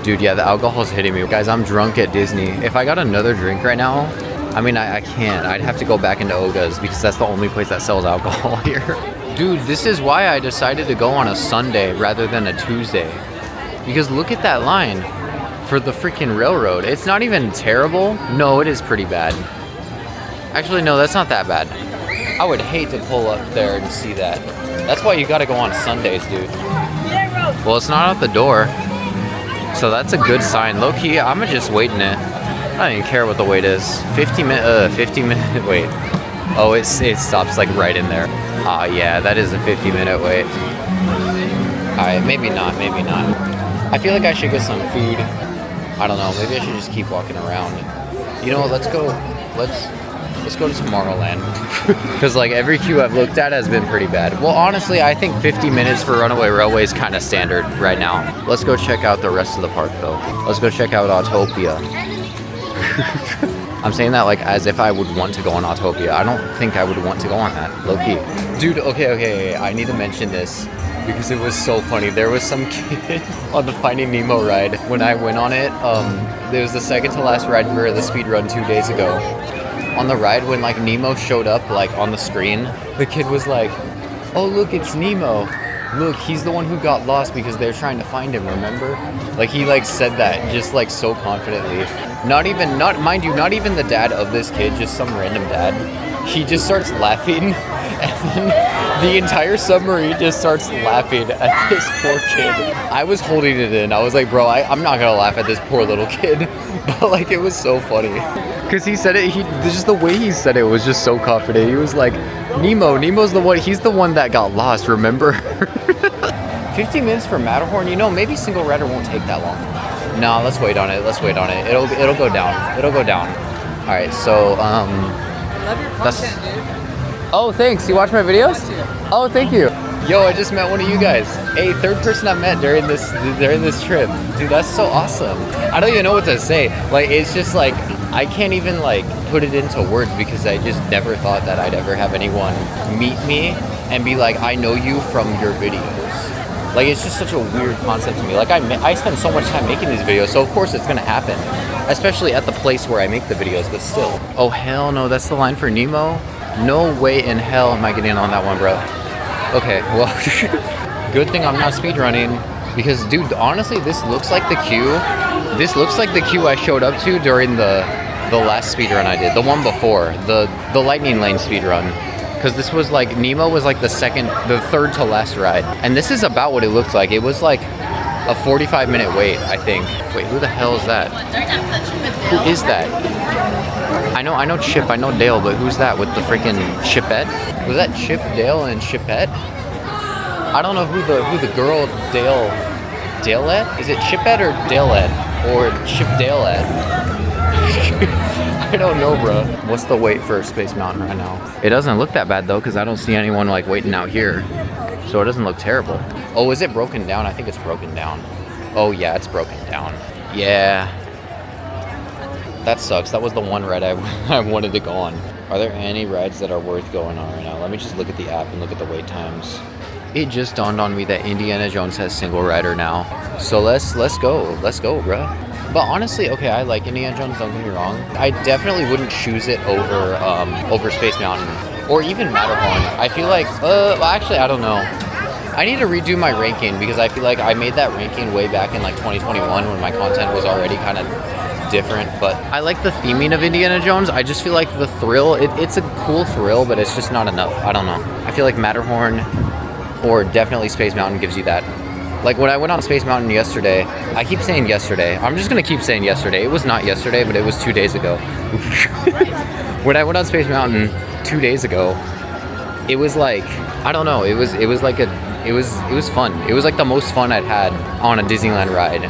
Dude, yeah, the alcohol's hitting me. Guys, I'm drunk at Disney. If I got another drink right now, I mean, I can't. I'd have to go back into Oga's because that's the only place that sells alcohol here. Dude, this is why I decided to go on a Sunday rather than a Tuesday. Because look at that line for the freaking railroad. It's not even terrible. No, it is pretty bad. Actually, no, that's not that bad. I would hate to pull up there and see that. That's why you gotta go on Sundays, dude. Well, it's not out the door. So that's a good sign. Low key, I'm just waiting it. I don't even care what the wait is. 50 minute wait. Oh, it stops like right in there. Ah, yeah, that is a 50-minute wait. Alright, maybe not. I feel like I should get some food. I don't know, maybe I should just keep walking around. You know what, let's go to Tomorrowland. Because like every queue I've looked at has been pretty bad. Well, honestly, I think 50 minutes for Runaway Railway is kind of standard right now. Let's go check out the rest of the park though. Let's go check out Autopia. I'm saying that like as if I would want to go on Autopia. I don't think I would want to go on that, low key. Dude, okay, I need to mention this because it was so funny. There was some kid on the Finding Nemo ride. When I went on it, it was the second to last ride for the speedrun 2 days ago. On the ride, when like Nemo showed up like on the screen, the kid was like, "Oh look, it's Nemo. Look, he's the one who got lost because they're trying to find him, remember?" Like he like said that just like so confidently. Not even the dad of this kid, just some random dad. He just starts laughing, and then the entire submarine just starts laughing at this poor kid. I was holding it in. I was like, bro, I'm not gonna laugh at this poor little kid. But like, it was so funny. Because he said it, just the way he said it was just so confident. He was like, Nemo's the one, he's the one that got lost, remember? 50 minutes for Matterhorn, you know, maybe single rider won't take that long. No, let's wait on it. It'll go down. All right, so, Love your content, dude. Oh, thanks. You watch my videos? Oh, thank you. Yo, I just met one of you guys. Hey, third person I met during this trip. Dude, that's so awesome. I don't even know what to say. Like, it's just like, I can't even like put it into words because I just never thought that I'd ever have anyone meet me and be like, I know you from your videos. Like, it's just such a weird concept to me. Like, I spend so much time making these videos, so of course it's gonna happen. Especially at the place where I make the videos, but still. Oh, hell no, that's the line for Nemo? No way in hell am I getting on that one, bro. Okay, well, good thing I'm not speedrunning, because, dude, honestly, this looks like the queue. This looks like the queue I showed up to during the last speedrun I did, the one before, the Lightning Lane speedrun. Because this was like, Nemo was like the third to last ride. And this is about what it looked like. It was like a 45-minute wait, I think. Wait, who the hell is that? Who is that? I know Chip, I know Dale, but who's that with the freaking Chipette? Was that Chip, Dale, and Chipette? I don't know who the girl Dalette? Is it Chipette or Dalette? Or Chip Dalette? I don't know, bro. What's the wait for Space Mountain right now? It doesn't look that bad though, because I don't see anyone like waiting out here. So it doesn't look terrible. Oh, is it broken down? I think it's broken down. Oh yeah, it's broken down. Yeah. That sucks. That was the one ride I wanted to go on. Are there any rides that are worth going on right now? Let me just look at the app and look at the wait times. It just dawned on me that Indiana Jones has single rider now. So let's go. Let's go, bruh. But honestly, okay, I like Indiana Jones, don't get me wrong. I definitely wouldn't choose it over Space Mountain or even Matterhorn. I feel like, well, actually, I don't know. I need to redo my ranking because I feel like I made that ranking way back in like 2021 when my content was already kind of different. But I like the theming of Indiana Jones. I just feel like the thrill, it's a cool thrill, but it's just not enough. I don't know. I feel like Matterhorn or definitely Space Mountain gives you that. Like when I went on Space Mountain yesterday, I keep saying yesterday. I'm just gonna keep saying yesterday. It was not yesterday, but it was 2 days ago. When I went on Space Mountain 2 days ago, it was like, I don't know, it was fun. It was like the most fun I'd had on a Disneyland ride.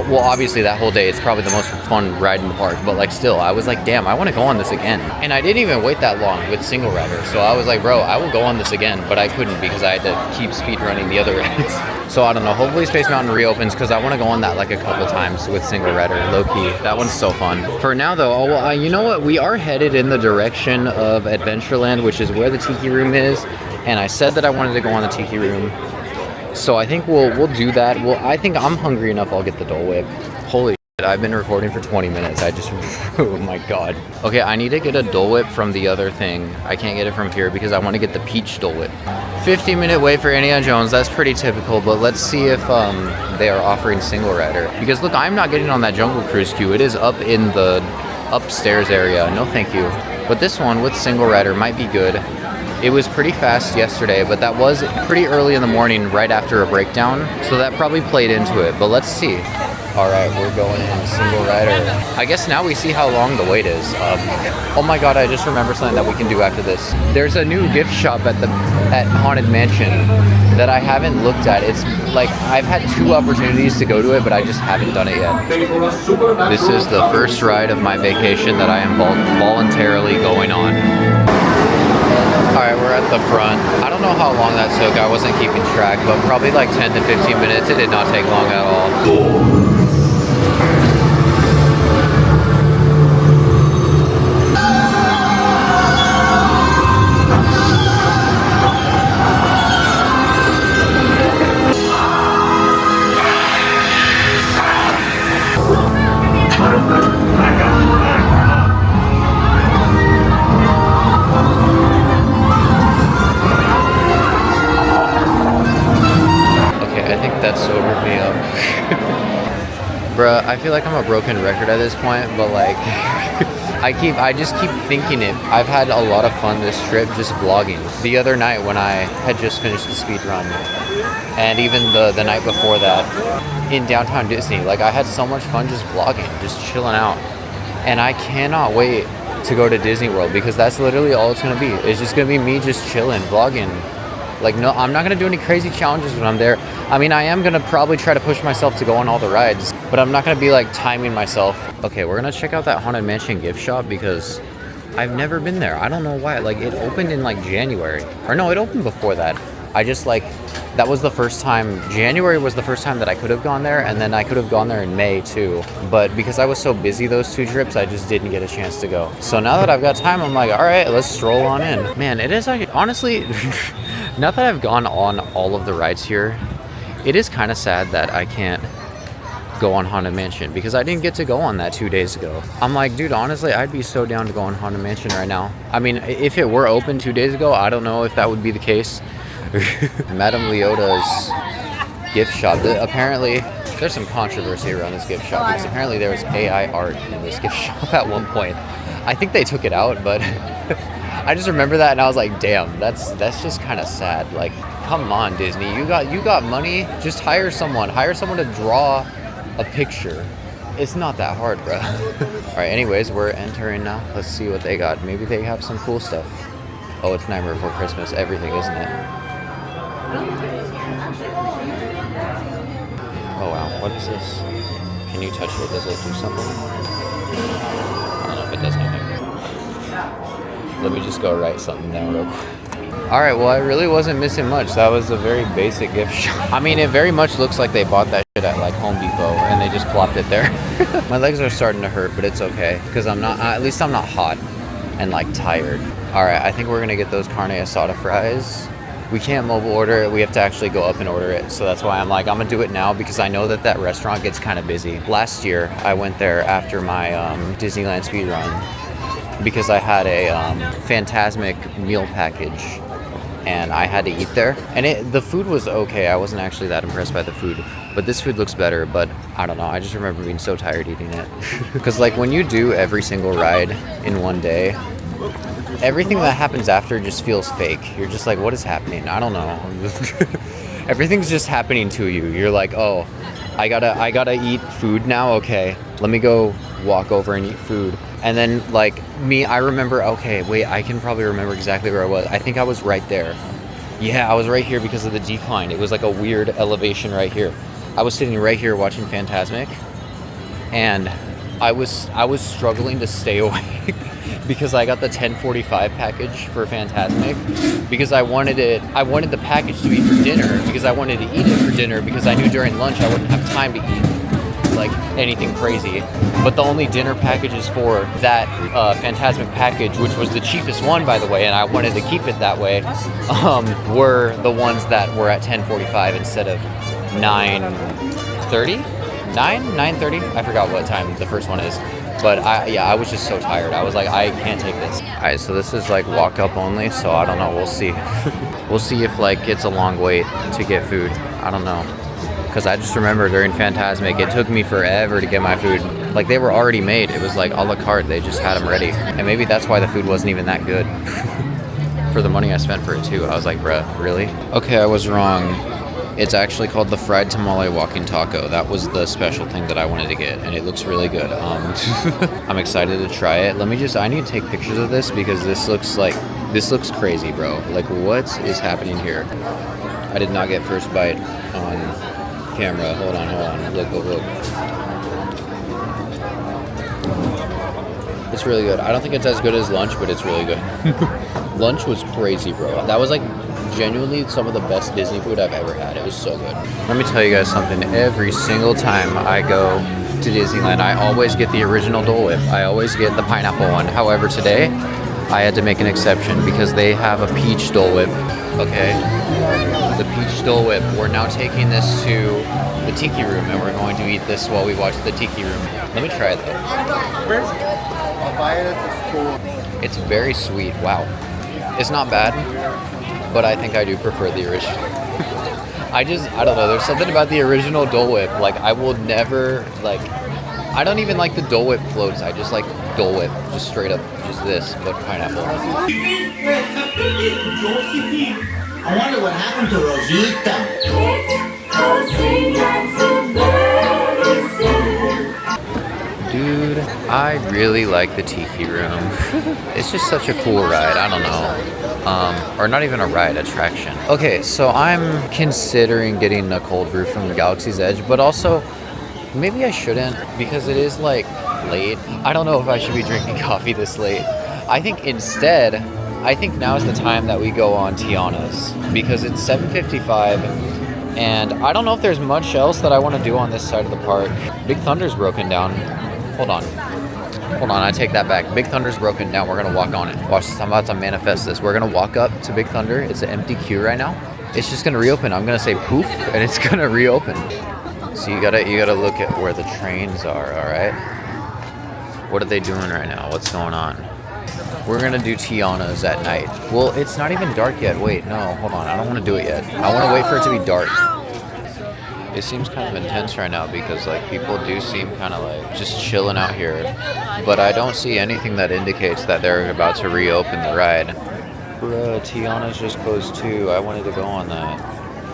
Well, obviously that whole day it's probably the most fun ride in the park, but like still, I was like, damn, I want to go on this again. And I didn't even wait that long with single rider, so I was like, bro, I will go on this again, but I couldn't because I had to keep speed running the other rides. So I don't know, hopefully Space Mountain reopens because I want to go on that like a couple times with single rider, low key. That one's so fun. For now though, you know what? We are headed in the direction of Adventureland, which is where the Tiki Room is. And I said that I wanted to go on the Tiki Room. So I think we'll do that. Well, I think I'm hungry enough. I'll get the Dole Whip. Holy shit, I've been recording for 20 minutes. Oh my god. Okay, I need to get a Dole Whip from the other thing. I can't get it from here because I want to get the peach Dole Whip. 15-minute wait for Indiana Jones. That's pretty typical, but let's see if they are offering single rider. Because look, I'm not getting on that Jungle Cruise queue. It is up in the upstairs area. No thank you. But this one with single rider might be good. It was pretty fast yesterday, but that was pretty early in the morning right after a breakdown, so that probably played into it, but let's see. All right, we're going in single rider. I guess now we see how long the wait is. Oh my god, I just remembered something that we can do after this. There's a new gift shop at Haunted Mansion that I haven't looked at. It's like, I've had 2 opportunities to go to it, but I just haven't done it yet. This is the first ride of my vacation that I am voluntarily going on. Alright, we're at the front. I don't know how long that took. I wasn't keeping track, but probably like 10 to 15 minutes. It did not take long at all. Bruh, I feel like I'm a broken record at this point, but like, I just keep thinking it. I've had a lot of fun this trip just vlogging. The other night when I had just finished the speed run, and even the night before that in downtown Disney, like I had so much fun just vlogging, just chilling out. And I cannot wait to go to Disney World because that's literally all it's gonna be. It's just gonna be me just chilling, vlogging. Like, no, I'm not gonna do any crazy challenges when I'm there. I mean, I am gonna probably try to push myself to go on all the rides, but I'm not gonna be like timing myself. Okay, we're gonna check out that Haunted Mansion gift shop because I've never been there. I don't know why. Like, it opened in like January. Or no, it opened before that. I just like, that was the first time, January was the first time that I could have gone there, and then I could have gone there in May too. But because I was so busy those 2 trips, I just didn't get a chance to go. So now that I've got time, I'm like, all right, let's stroll on in. Man, it is like, honestly, now that I've gone on all of the rides here, it is kind of sad that I can't go on Haunted Mansion because I didn't get to go on that 2 days ago. I'm like, dude, honestly, I'd be so down to go on Haunted Mansion right now. I mean, if it were open 2 days ago, I don't know if that would be the case. Madame Leota's gift shop. Apparently, there's some controversy around this gift shop because apparently there was AI art in this gift shop at one point. I think they took it out, but I just remember that and I was like, damn, that's just kind of sad. Like, come on, Disney, you got money, just hire someone to draw a picture. It's not that hard, bro. All right, anyways, we're entering now. Let's see what they got. Maybe they have some cool stuff. Oh, it's Nightmare Before Christmas, everything, isn't it? Oh wow, what is this? Can you touch it? Does it do something? I don't know if it does anything. Let me just go write something down real quick. All right, well, I really wasn't missing much. That was a very basic gift shop. I mean, it very much looks like they bought that shit at like Home Depot and they just plopped it there. My legs are starting to hurt, but it's okay because I'm not, at least I'm not hot and like tired. All right, I think we're gonna get those carne asada fries. We can't mobile order it. We have to actually go up and order it. So that's why I'm like, I'm gonna do it now because I know that that restaurant gets kind of busy. Last year, I went there after my Disneyland Speedrun because I had a Fantasmic meal package and I had to eat there. And the food was okay. I wasn't actually that impressed by the food, but this food looks better. But I don't know. I just remember being so tired eating it. Because like when you do every single ride in one day, everything that happens after just feels fake. You're just like, what is happening? I don't know. Everything's just happening to you. You're like, oh, I gotta eat food now. Okay, let me go walk over and eat food. And then like me, I remember, okay, wait, I can probably remember exactly where I was. I think I was right there. Yeah, I was right here because of the decline. It was like a weird elevation right here. I was sitting right here watching Fantasmic, and I was struggling to stay awake because I got the 1045 package for Fantasmic because I wanted the package to be for dinner because I wanted to eat it for dinner because I knew during lunch I wouldn't have time to eat like anything crazy. But the only dinner packages for that Fantasmic package, which was the cheapest one by the way, and I wanted to keep it that way, were the ones that were at 1045 instead of 9:30? 9:30? I forgot what time the first one is. But I was just so tired. I was like, I can't take this. All right, so this is like walk up only, so I don't know, we'll see. We'll see if like it's a long wait to get food. I don't know. Because I just remember during Fantasmic, it took me forever to get my food. Like they were already made. It was like a la carte. They just had them ready. And maybe that's why the food wasn't even that good. For the money I spent for it too. I was like, bruh, really? Okay, I was wrong. It's actually called the fried tamale walking taco. That was the special thing that I wanted to get, and it looks really good. I'm excited to try it. I need to take pictures of this because this looks crazy, bro. Like, what is happening here? I did not get first bite on camera. Hold on. Look. It's really good. I don't think it's as good as lunch, but it's really good. Lunch was crazy, bro. That was like genuinely some of the best Disney food I've ever had. It was so good. Let me tell you guys something. Every single time I go to Disneyland, I always get the original Dole Whip. I always get the pineapple one. However, today I had to make an exception because they have a peach Dole Whip. Okay, the peach Dole Whip. We're now taking this to the Tiki Room, and we're going to eat this while we watch the Tiki Room. Let me try it though. Where's it? I'll buy it at the school. It's very sweet. Wow. It's not bad, but I think I do prefer the original. I don't know. There's something about the original Dole Whip. Like, I will never, like, I don't even like the Dole Whip floats. I just like Dole Whip, just straight up, just this, but pineapple. I wonder what happened to Rosita. Dude, I really like the Tiki Room. It's just such a cool ride. I don't know. Or not even a ride, attraction. Okay, so I'm considering getting a cold brew from the Galaxy's Edge, but also maybe I shouldn't because it is like late. I don't know if I should be drinking coffee this late. I think now is the time that we go on Tiana's because it's 7:55 and I don't know if there's much else that I want to do on this side of the park. Big Thunder's broken down. Hold on, I take that back. Big Thunder's broken down. We're gonna walk on it. Watch this, I'm about to manifest this. We're gonna walk up to Big Thunder. It's an empty queue right now. It's just gonna reopen. I'm gonna say poof, and it's gonna reopen. So you gotta look at where the trains are, all right? What are they doing right now? What's going on? We're gonna do Tiana's at night. Well, it's not even dark yet. Wait, no, hold on. I don't wanna do it yet. I wanna wait for it to be dark. It seems kind of intense right now because like people do seem kind of like just chilling out here, but I don't see anything that indicates that they're about to reopen the ride. Bruh, Tiana's just closed too. I wanted to go on that.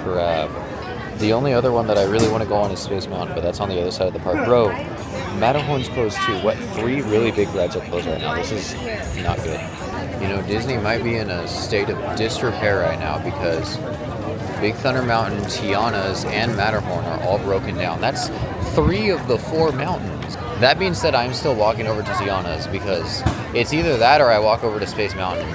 Crap. The only other one that I really want to go on is Space Mountain, but that's on the other side of the park. Bro, Matterhorn's closed too. What, 3 really big rides are closed right now? This is not good. You know, Disney might be in a state of disrepair right now because Big Thunder Mountain, Tiana's, and Matterhorn are all broken down. That's 3 of the 4 mountains. That being said, I'm still walking over to Tiana's because it's either that or I walk over to Space Mountain.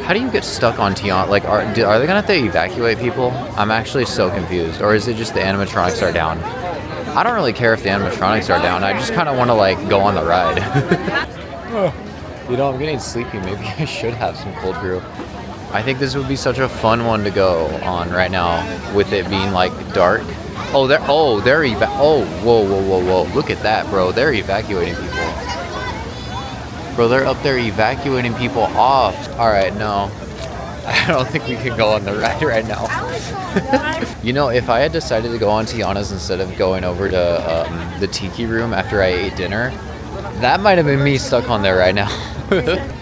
How do you get stuck on Tiana? Like, are they gonna have to evacuate people? I'm actually so confused. Or is it just the animatronics are down? I don't really care if the animatronics are down. I just kind of want to like go on the ride. You know, I'm getting sleepy. Maybe I should have some cold brew. I think this would be such a fun one to go on right now with it being like dark. Oh, they're whoa, whoa. Look at that, bro. They're evacuating people. Bro, they're up there evacuating people off. All right, no. I don't think we can go on the ride right now. You know, if I had decided to go on Tiana's instead of going over to the Tiki Room after I ate dinner, that might have been me stuck on there right now.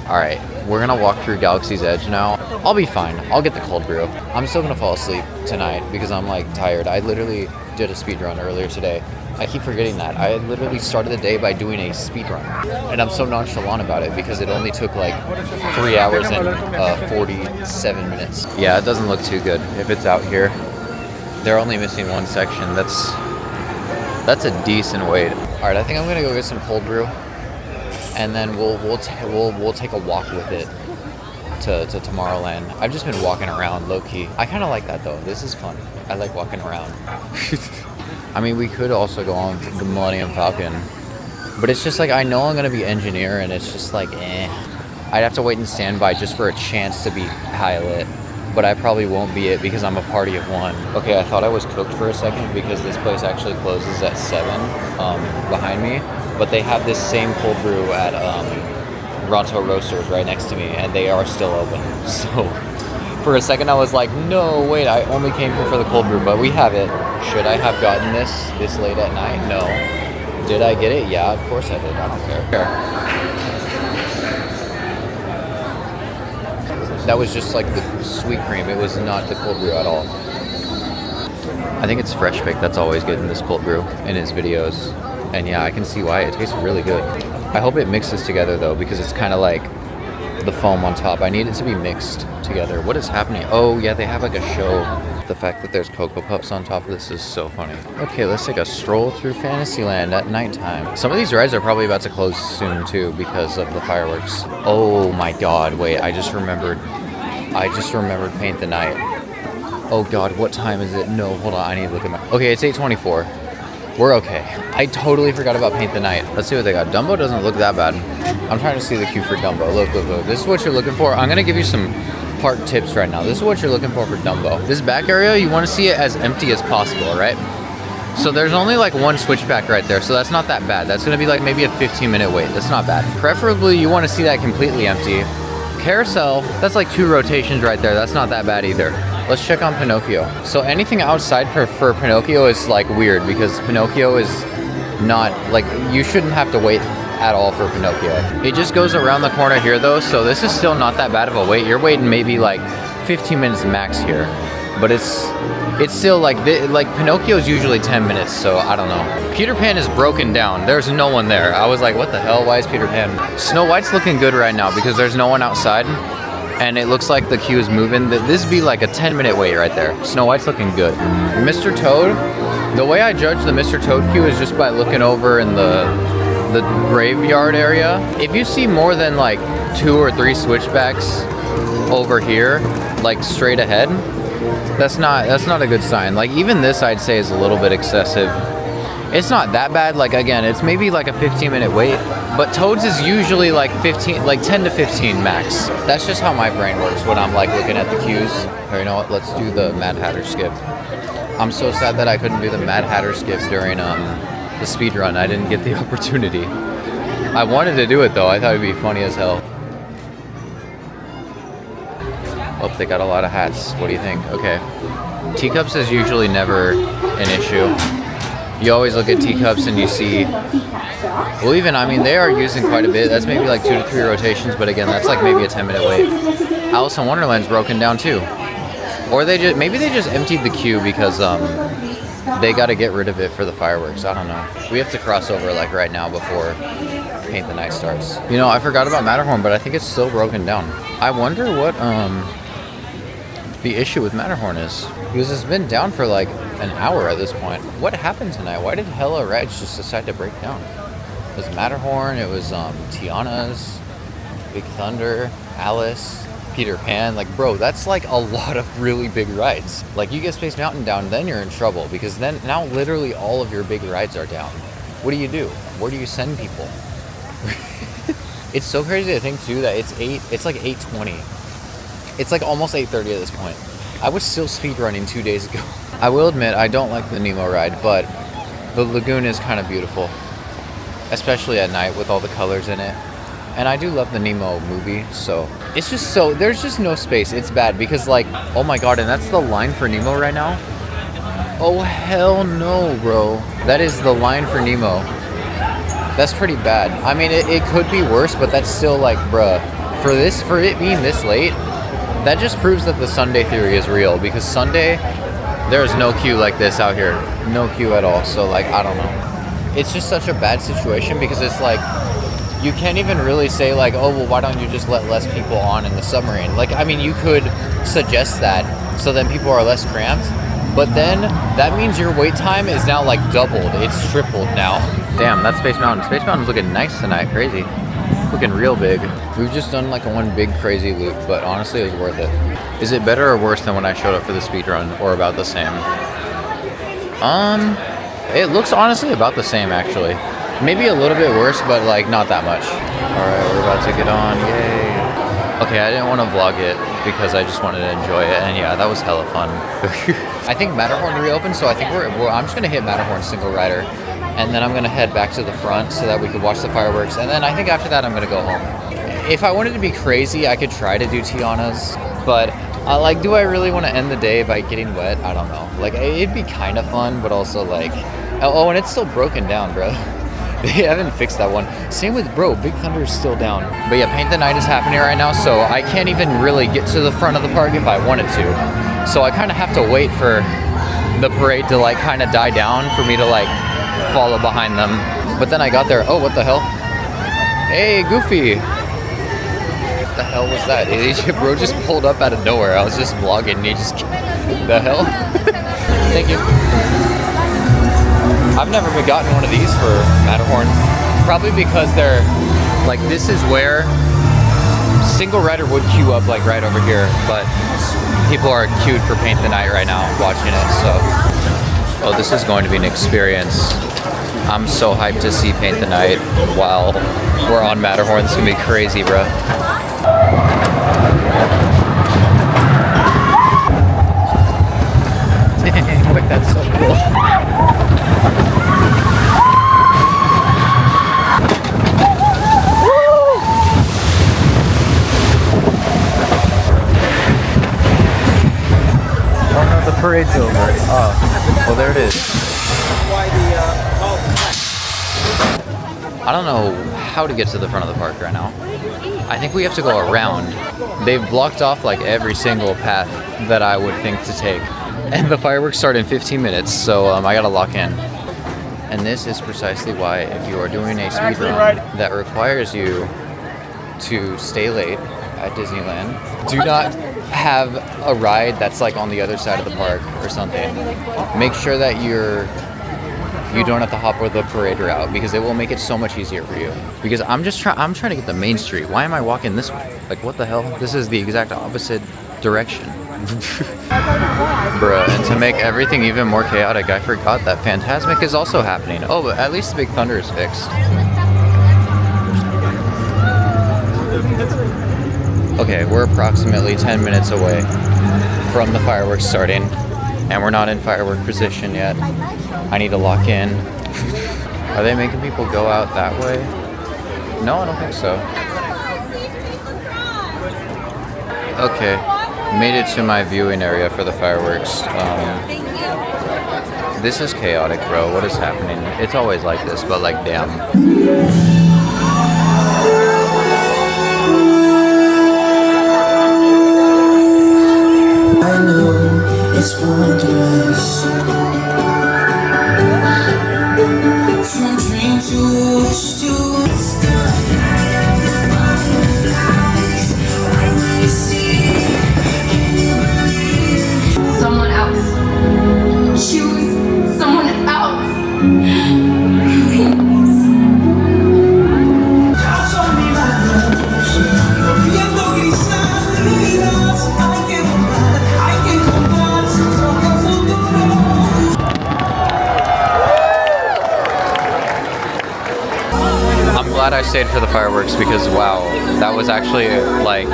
All right, we're gonna walk through Galaxy's Edge now. I'll be fine. I'll get the cold brew. I'm still gonna fall asleep tonight because I'm like tired. I literally did a speed run earlier today. I keep forgetting that. I literally started the day by doing a speed run. And I'm so nonchalant about it because it only took like 3 hours and 47 minutes. Yeah, it doesn't look too good if it's out here. They're only missing one section. That's a decent wait. All right, I think I'm gonna go get some cold brew, and then we'll take a walk with it to Tomorrowland. I've just been walking around low key. I kind of like that though. This is fun. I like walking around. I mean, we could also go on the Millennium Falcon, but it's just like I know I'm gonna be engineer, and it's just like I'd have to wait and stand by just for a chance to be pilot. But I probably won't be it because I'm a party of one. Okay, I thought I was cooked for a second because this place actually closes at 7 behind me. But they have this same cold brew at Rancho Roasters right next to me, and they are still open. So for a second I was like, no, wait, I only came here for the cold brew, but we have it. Should I have gotten this late at night? No. Did I get it? Yeah, of course I did. I don't care. That was just like the sweet cream. It was not the cold brew at all. I think it's Fresh Pick that's always getting this cold brew in his videos. And yeah, I can see why. It tastes really good. I hope it mixes together though, because it's kind of like the foam on top. I need it to be mixed together. What is happening? Oh yeah, they have like a show. The fact that there's Cocoa Puffs on top of this is so funny. Okay, let's take a stroll through Fantasyland at nighttime. Some of these rides are probably about to close soon too because of the fireworks. Oh my god, wait, I just remembered Paint the Night. Oh god, what time is it? No, hold on, I need to look at my... Okay, it's 8:24. We're okay. I totally forgot about Paint the Night. Let's see what they got. Dumbo doesn't look that bad. I'm trying to see the queue for Dumbo. Look. This is what you're looking for. I'm gonna give you some park tips right now. This is what you're looking for Dumbo. This back area, you want to see it as empty as possible, right? So there's only like one switchback right there, so that's not that bad. That's gonna be like maybe a 15-minute wait. That's not bad. Preferably you want to see that completely empty. Carousel, that's like 2 rotations right there. That's not that bad either. Let's check on Pinocchio. So anything outside for Pinocchio is like weird because Pinocchio is not like, you shouldn't have to wait at all for Pinocchio. It just goes around the corner here though, so this is still not that bad of a wait. You're waiting maybe like 15 minutes max here, but it's still like Pinocchio is usually 10 minutes, so I don't know. Peter Pan is broken down. There's no one there. I was like, what the hell? Why is Peter Pan? Snow White's looking good right now because there's no one outside, and it looks like the queue is moving. This would be like a 10-minute wait right there. Snow White's looking good. Mr. Toad, the way I judge the Mr. Toad queue is just by looking over in the graveyard area. If you see more than like 2 or 3 switchbacks over here, like straight ahead, that's not a good sign. Like even this I'd say is a little bit excessive. It's not that bad. Like again, it's maybe like a 15-minute wait, but Toads is usually like 10 to 15 max. That's just how my brain works when I'm like looking at the queues. Or you know what, let's do the Mad Hatter skip. I'm so sad that I couldn't do the Mad Hatter skip during the speed run. I didn't get the opportunity. I wanted to do it though. I thought it'd be funny as hell. Oh, they got a lot of hats. What do you think? Okay. Teacups is usually never an issue. You always look at teacups and you see, well even, I mean, they are using quite a bit. That's maybe like 2 to 3 rotations, but again, that's like maybe a 10-minute wait. Alice in Wonderland's broken down too. Or maybe they just emptied the queue because they got to get rid of it for the fireworks. I don't know. We have to cross over like right now before Paint the Night starts. You know, I forgot about Matterhorn, but I think it's still broken down. I wonder what the issue with Matterhorn is, because it's been down for like an hour at this point. What happened tonight? Why did hella rides just decide to break down? It was Matterhorn, it was Tiana's, Big Thunder, Alice, Peter Pan. Like, bro, that's like a lot of really big rides. Like, you get Space Mountain down, then you're in trouble because then now literally all of your big rides are down. What do you do? Where do you send people? It's so crazy to think too that it's like 8:20. It's like almost 8:30 at this point. I was still speedrunning 2 days ago. I will admit I don't like the Nemo ride, but the lagoon is kind of beautiful, especially at night with all the colors in it. And I do love the Nemo movie, so it's just so there's just no space. It's bad because, like, oh my god, and that's the line for Nemo right now. Oh hell no, bro. That is the line for Nemo. That's pretty bad. I mean, it could be worse, but that's still like, bruh, for it being this late, that just proves that the Sunday theory is real, because Sunday there's no queue like this out here. No queue at all. So, like, I don't know. It's just such a bad situation because it's like you can't even really say like, oh, well, why don't you just let less people on in the submarine? Like, I mean, you could suggest that so then people are less cramped, but then that means your wait time is now like doubled. It's tripled now. Damn, that's Space Mountain. Space Mountain's looking nice tonight. Crazy. Looking real big. We've just done like a one big crazy loop, but honestly it was worth it. Is it better or worse than when I showed up for the speedrun, or about the same? It looks honestly about the same actually. Maybe a little bit worse, but like not that much. Alright, we're about to get on. Yay. Okay, I didn't want to vlog it because I just wanted to enjoy it, and yeah, that was hella fun. I think Matterhorn reopened, so I think I'm just gonna hit Matterhorn single rider, and then I'm gonna head back to the front so that we could watch the fireworks, and then I think after that I'm gonna go home. If I wanted to be crazy, I could try to do Tiana's, but like, do I really want to end the day by getting wet? I don't know. Like, it'd be kind of fun, but also like, oh, and it's still broken down, bro. They haven't fixed that one. Same with Bro, Big Thunder is still down. But yeah, Paint the Night is happening right now, so I can't even really get to the front of the park if I wanted to. So I kind of have to wait for the parade to like kind of die down for me to like follow behind them. But then I got there. Oh, what the hell? Hey, Goofy. What the hell was that? Bro just pulled up out of nowhere. I was just vlogging and he just... The hell? Thank you. I've never gotten one of these for Matterhorn. Probably because they're... Like, this is where single rider would queue up, like, right over here. But people are queued for Paint the Night right now watching it, so... Oh, this is going to be an experience. I'm so hyped to see Paint the Night while we're on Matterhorn. This is gonna be crazy, bro. Like, that's so cool. Oh no, the parade's over. Oh, well, there it is. I don't know how to get to the front of the park right now. I think we have to go around. They've blocked off like every single path that I would think to take. And the fireworks start in 15 minutes, so I gotta lock in. And this is precisely why, if you are doing a speedrun that requires you to stay late at Disneyland, do not have a ride that's like on the other side of the park or something. Make sure that you don't have to hop over the parade route, because it will make it so much easier for you. Because I'm trying to get the main street. Why am I walking this way? Like, what the hell? This is the exact opposite direction. Bruh, and to make everything even more chaotic, I forgot that Fantasmic is also happening. Oh, but at least the Big Thunder is fixed. Okay, we're approximately 10 minutes away from the fireworks starting, and we're not in firework position yet. I need to lock in. Are they making people go out that way? No, I don't think so. Okay, made it to my viewing area for the fireworks. This is chaotic, bro. What is happening? It's always like this, but like, damn. I know it's wondrous. From dream to wish to stuff. The butterflies, when you see, can you believe? Someone else. Choose someone else. Please. I stayed for the fireworks because wow, that was actually like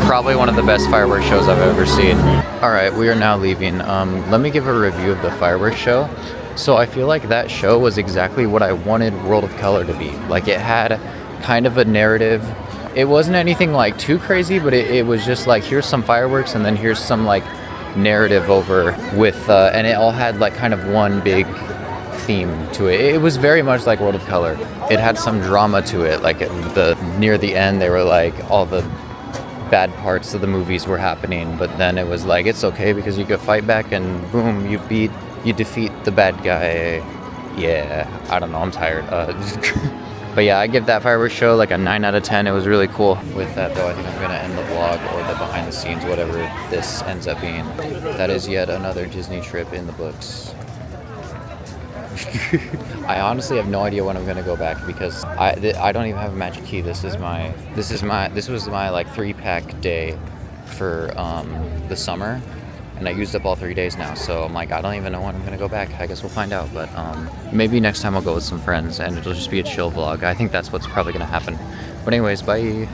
probably one of the best fireworks shows I've ever seen. All right, we are now leaving. Let me give a review of the fireworks show. So I feel like that show was exactly what I wanted World of Color to be. Like it had kind of a narrative. It wasn't anything like too crazy, but it was just like, here's some fireworks and then here's some like narrative over with, and it all had like kind of one big theme to it. It was very much like World of Color. It had some drama to it. Like near the end, they were like all the bad parts of the movies were happening, but then it was like, it's okay because you could fight back and boom, you defeat the bad guy. Yeah, I don't know, I'm tired. But yeah, I give that fireworks show like a 9 out of 10. It was really cool. With that though, I think I'm gonna end the vlog or the behind the scenes, whatever this ends up being. That is yet another Disney trip in the books. I honestly have no idea when I'm gonna go back because I don't even have a magic key. This was my like 3-pack day for the summer, and I used up all 3 days now. So I'm like, I don't even know when I'm gonna go back. I guess we'll find out. But maybe next time I'll go with some friends and it'll just be a chill vlog. I think that's what's probably gonna happen. But anyways, bye.